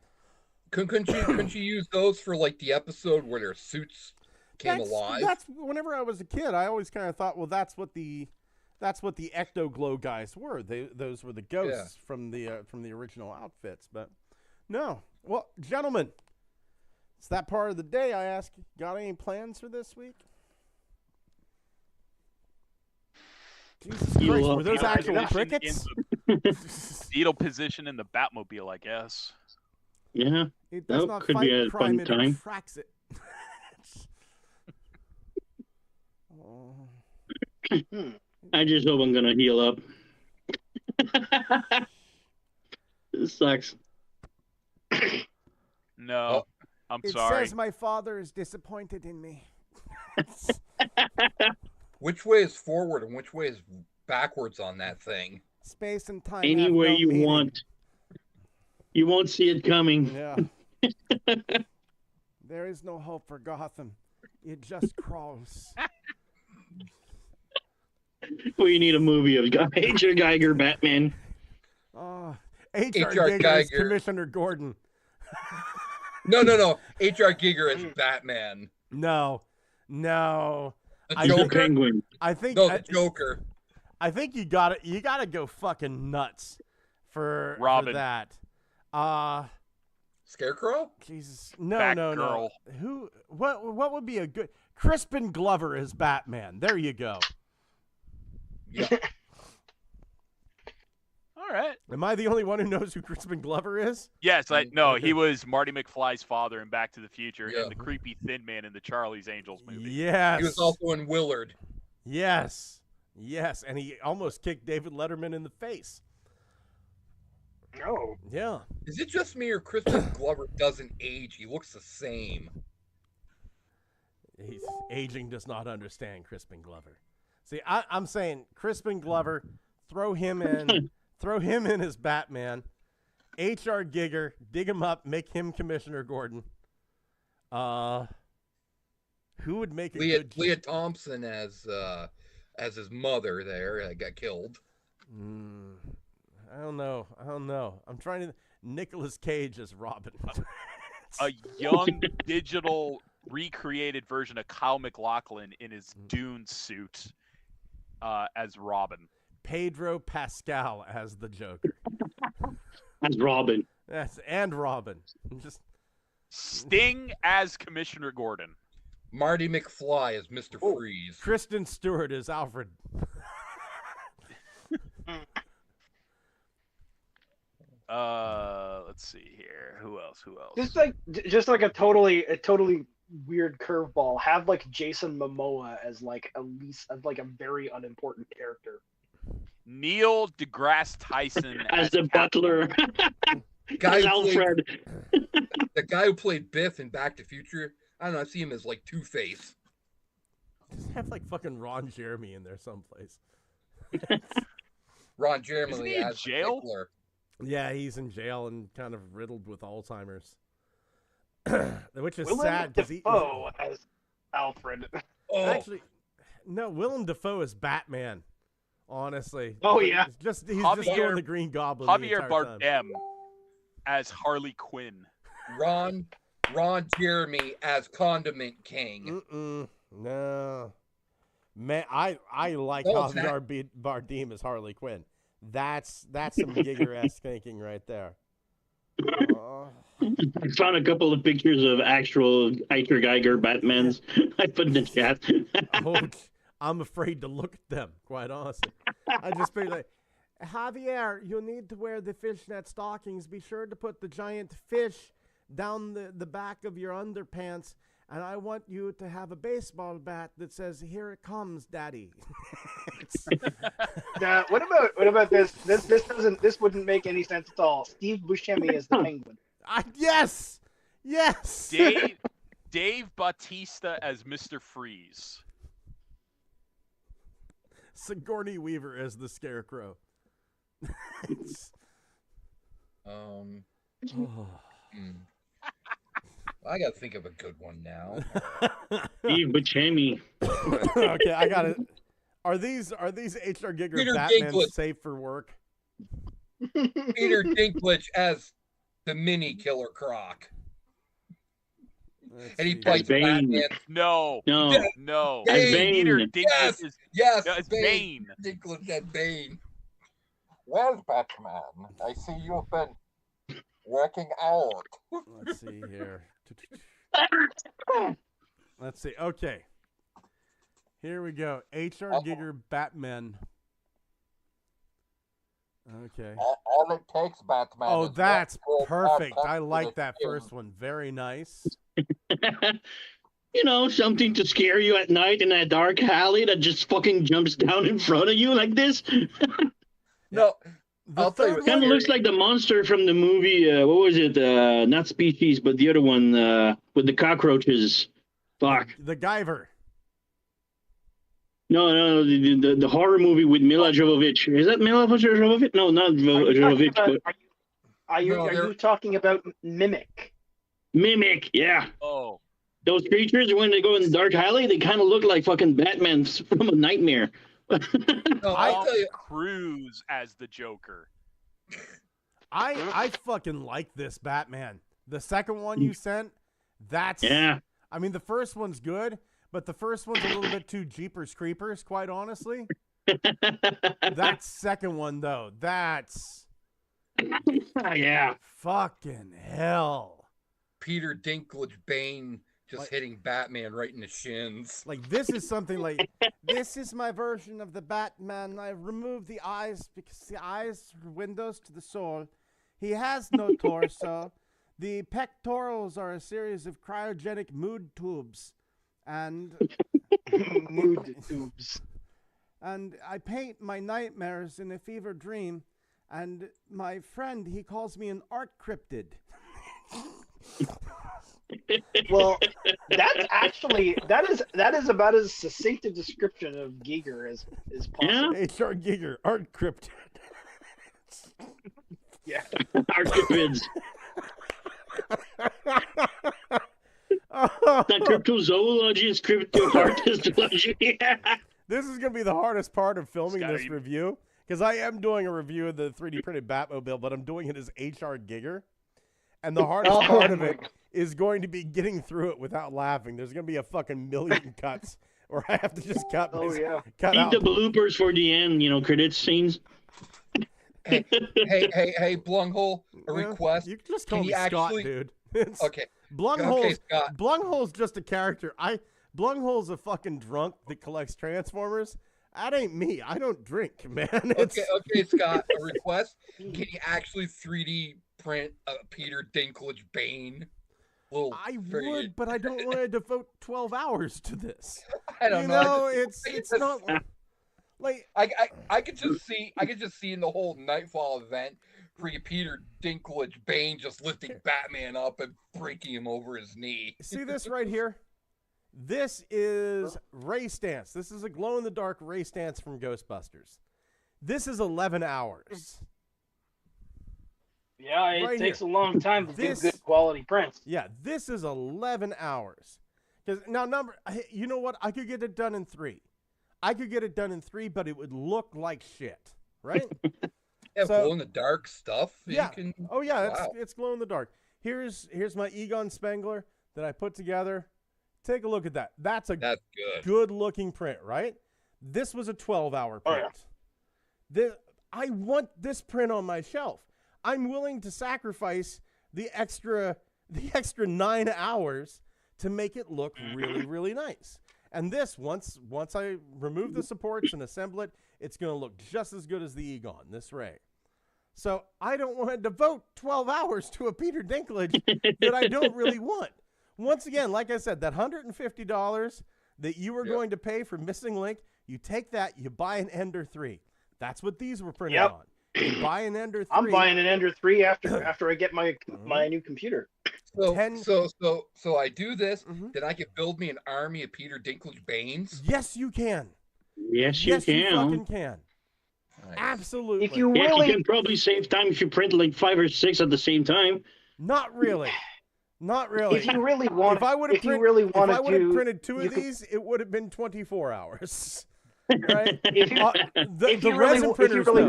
Couldn't you use those for like the episode where their suits came alive? That's whenever I was a kid, I always kind of thought, well, that's what the Ectoglow guys were. Those were the ghosts from the original outfits. But no, well, gentlemen. It's that part of the day I ask, got any plans for this week? Jesus Christ, were those actual crickets? Fetal position in the Batmobile, I guess. Yeah, it does not could fight be a crime, fun time. it attracts it. I just hope I'm gonna heal up. This sucks. No. I'm it sorry. says my father is disappointed in me. Which way is forward and which way is backwards on that thing? Space and time. Any way you want. You won't see it coming. Yeah. There is no hope for Gotham. It just crawls. We need a movie of H.R. Geiger Batman. H.R. Giger is Commissioner Gordon. No. H.R. Giger is Batman. No. The Joker? Penguin. I think the Joker. I think you gotta go fucking nuts for that. Scarecrow? Jesus. No. What would be a good Crispin Glover as Batman? There you go. Yeah. All right. Am I the only one who knows who Crispin Glover is? Yes, he was Marty McFly's father in Back to the Future and the creepy thin man in the Charlie's Angels movie. Yes. He was also in Willard. Yes, and he almost kicked David Letterman in the face. Oh. Yeah. Is it just me or Crispin Glover doesn't age? He looks the same. Aging does not understand Crispin Glover. See, I'm saying Crispin Glover, throw him in as Batman. H.R. Giger, dig him up, make him Commissioner Gordon. Who would make a good... Leah Thompson as his mother there got killed. I don't know. I'm trying to... Nicolas Cage as Robin. A young digital recreated version of Kyle MacLachlan in his Dune suit as Robin. Pedro Pascal as the Joker. As Robin. Yes, and Robin. Just Sting as Commissioner Gordon. Marty McFly as Mr. Freeze. Kristen Stewart as Alfred. Let's see here. Who else? Just like a totally weird curveball. Have like Jason Momoa as like a very unimportant character. Neil deGrasse Tyson as the butler. As Alfred. The guy who played Biff in Back to the Future. I don't know. I see him as like Two-Face. Just have like fucking Ron Jeremy in there someplace. Ron Jeremy Isn't he in as jail? Hitler. Yeah, he's in jail and kind of riddled with Alzheimer's. which is Willem sad because he Dafoe as Alfred. actually no. Willem Dafoe is Batman. Honestly. Oh, yeah. He's just doing the Green Goblin. the Javier entire time. Bardem as Harley Quinn. Ron Jeremy as Condiment King. No. Man, I like Oh, Javier Bardem as Harley Quinn. That's some Giger-esque thinking right there. I found a couple of pictures of actual Iker Geiger Batmans. I put in the chat. I'm afraid to look at them, quite honestly. I just feel like, Javier, you need to wear the fishnet stockings. Be sure to put the giant fish down the back of your underpants. And I want you to have a baseball bat that says, "Here it comes, Daddy." Now, what about this? This wouldn't make any sense at all. Steve Buscemi as the Penguin. Yes. Dave Bautista as Mr. Freeze. Sigourney Weaver as the Scarecrow. I gotta think of a good one now. Steve Buscemi. Okay, I got it. Are these H.R. Giger Peter Batman Dinklage. safe for work? Peter Dinklage as the mini Killer Croc. And he plays Bane. Batman. No. Bane. Peter Dinklage Yes. is Yes, no, it's Bane. Dinklage and Bane. Well, Batman, I see you've been working out. Let's see here. Let's see. Okay. Here we go. H.R. Giger Batman. Okay. All it takes, Batman. Oh, is that's one perfect. full I like with that him. first one. Very nice. You know, something to scare you at night in a dark alley that just fucking jumps down in front of you like this. No, The I'll tell you third what, Kind of looks like the monster from the movie. What was it? Not Species, but the other one with the cockroaches. Fuck. The Guyver. No, the horror movie with Mila Jovovich. Is that Mila Jovovich? No, not Jovovich. But Are you talking about Mimic? Mimic, yeah. Oh. Those creatures, when they go in the dark alley, they kind of look like fucking Batman from a nightmare. no, I'll tell you. Cruise as the Joker. I fucking like this Batman. The second one you sent, that's Yeah. I mean, the first one's good, but the first one's a little bit too Jeepers Creepers, quite honestly. That second one, though, that's Yeah. fucking hell. Peter Dinklage Bane just hitting Batman right in the shins. Like, this is something like, this is my version of the Batman. I removed the eyes because the eyes are windows to the soul. He has no torso. The pectorals are a series of cryogenic mood tubes. And Mood tubes. And I paint my nightmares in a fever dream. And my friend, he calls me an art cryptid. Well, that's actually that is about as succinct a description of Giger as possible. H.R. Giger, art cryptid. Yeah. Archivids. The cryptozoology is cryptoartistology. This is going to be the hardest part of filming Scotty. this review, because I am doing a review of the 3D printed Batmobile, but I'm doing it as H.R. Giger. And the hardest part of it is going to be getting through it without laughing. There's going to be a fucking million cuts, or I have to just cut Oh yeah. cut Keep out. the bloopers for the end, credit scenes. Hey, Blunghole, a request. You can just call Can me you Scott, actually- dude. Okay. Blunghole's, Okay, Scott. Blunghole's just a character. Blunghole's a fucking drunk that collects Transformers. That ain't me. I don't drink, man. Okay, Scott, a request. Can you actually 3D print Peter Dinklage Bane? I would, but I don't want to devote 12 hours to this. I don't know. It's not like I could just see in the whole Nightfall event Peter Dinklage Bane just lifting Batman up and breaking him over his knee. See this right here? This is Ray Stance. This is a glow-in-the-dark Ray Stance from Ghostbusters. This is 11 hours. Yeah, it Right takes here. a long time to This- do good quality prints. Yeah, this is 11 hours. Because now, you know what? I could get it done in 3. I could get it done in 3, but it would look like shit, right? Yeah, glow in the dark stuff. Yeah. You can, Oh yeah, wow. it's glow in the dark. Here's my Egon Spengler that I put together. Take a look at that. That's good looking print, right? This was a 12-hour print. Oh, yeah. I want this print on my shelf. I'm willing to sacrifice the extra 9 hours to make it look really, really nice. And this, once I remove the supports and assemble it, it's going to look just as good as the Egon, this ray. So I don't want to devote 12 hours to a Peter Dinklage that I don't really want. Once again, like I said, that $150 that you were going to pay for Missing Link, you take that, you buy an Ender 3. That's what these were printed on. You buy an Ender 3. I'm buying an Ender 3 after I get my new computer. So I do this, then I can build me an army of Peter Dinklage Banes. Yes, you can. Yes, you can. You fucking can. Nice. Absolutely. If you really, you can probably save time if you print like 5 or 6 at the same time. Not really. Not really. If you really want, if I would have printed 2 of these, it would have been 24 hours. Right? if you really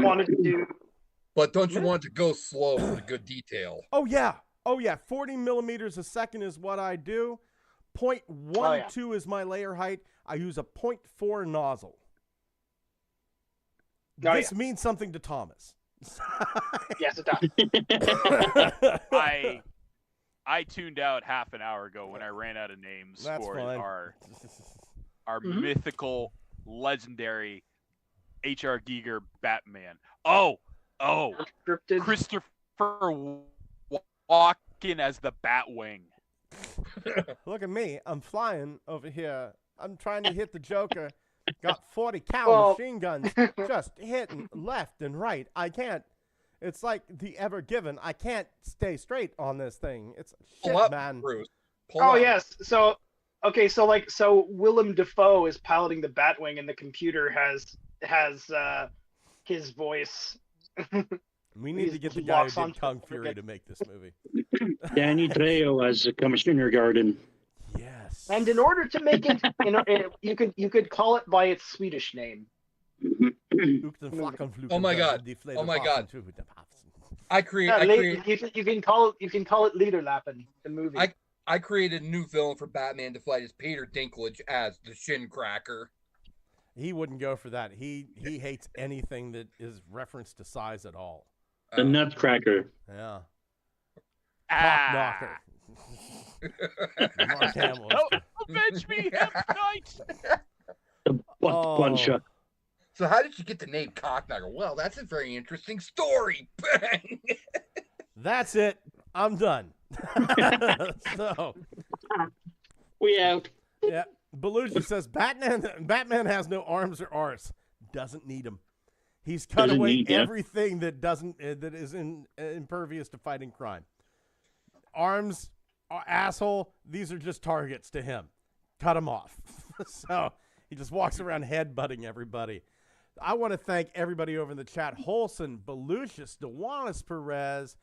wanted to do. But don't you want to go slow for the good detail? Oh yeah. 40 millimeters a second is what I do. 0.12 is my layer height. I use a 0.4 nozzle. This means something to Thomas. Yes, it does. I tuned out half an hour ago when I ran out of names for our mythical, legendary H.R. Giger Batman. Oh, Cryptid. Christopher Walken as the Batwing. Look at me. I'm flying over here. I'm trying to hit the Joker. Got 40 cal machine guns just hitting left and right. I can't. It's like the Ever Given. I can't stay straight on this thing. It's shit, man. Bruce. Yes. So Willem Dafoe is piloting the Batwing, and the computer has his voice. We need to get the guy who did Kung Fury to make this movie. Danny Trejo as Commissioner Garden. Yes. And in order to make it, you could call it by its Swedish name. Oh my god! You can call it Liederlappen, the movie. I created a new villain for Batman to fight as Peter Dinklage as the Shin Cracker. He wouldn't go for that. He hates anything that is reference to size at all. The Nutcracker. Yeah. Cock knocker. Mark Hamill. Avenge me, Knight. The butt puncher. So how did you get the name Cockknocker? Well, that's a very interesting story. Bang. That's it. I'm done. So we out. Yeah. Belushi says Batman has no arms or arse. Doesn't need them. He's cut away everything that is impervious to fighting crime. Arms, asshole, these are just targets to him. Cut them off. So he just walks around headbutting everybody. I want to thank everybody over in the chat. Holson, Belushis, Dewanis Perez,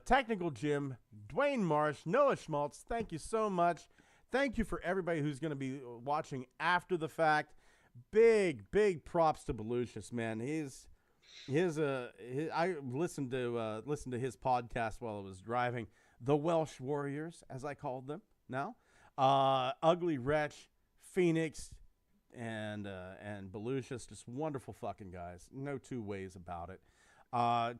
Technical Jim, Dwayne Marsh, Noah Schmaltz. Thank you so much. Thank you for everybody who's going to be watching after the fact. Big props to Belushis, man. I listened to his podcast while I was driving. The Welsh Warriors, as I called them now. Ugly Wretch, Phoenix, and Belushis, just wonderful fucking guys. No two ways about it.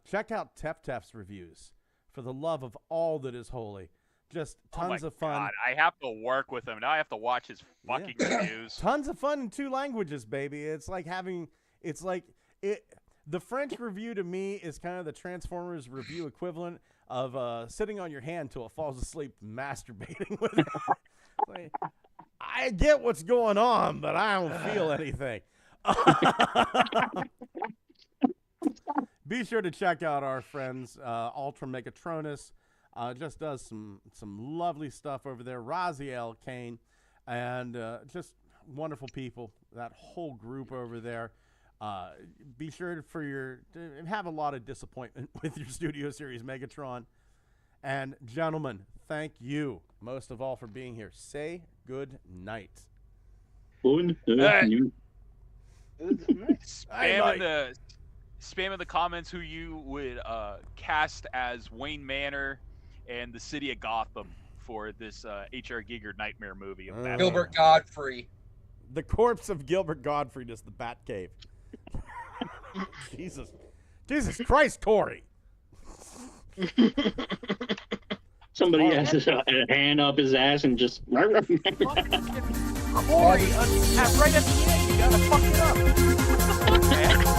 Check out Tef's reviews. For the love of all that is holy. Just tons of fun. God, I have to work with him. Now I have to watch his fucking reviews. Tons of fun in 2 languages, baby. It's like the French review to me is kind of the Transformers review equivalent of sitting on your hand till it falls asleep masturbating with it. Like, I get what's going on, but I don't feel anything. Be sure to check out our friends, Ultra Megatronus. Just does some lovely stuff over there. Raziel Kane, and just wonderful people. That whole group over there. Be sure to have a lot of disappointment with your Studio Series Megatron. And gentlemen, thank you most of all for being here. Say good night. Spamming Night. the comments who you would cast as Wayne Manor and the city of Gotham for this H.R. Giger nightmare movie of Batman. Gilbert Godfrey. The corpse of Gilbert Gottfried is the Batcave. Jesus Christ, Corey. Somebody has a hand up his ass and just. Corey, right at the end, you gotta fuck it up.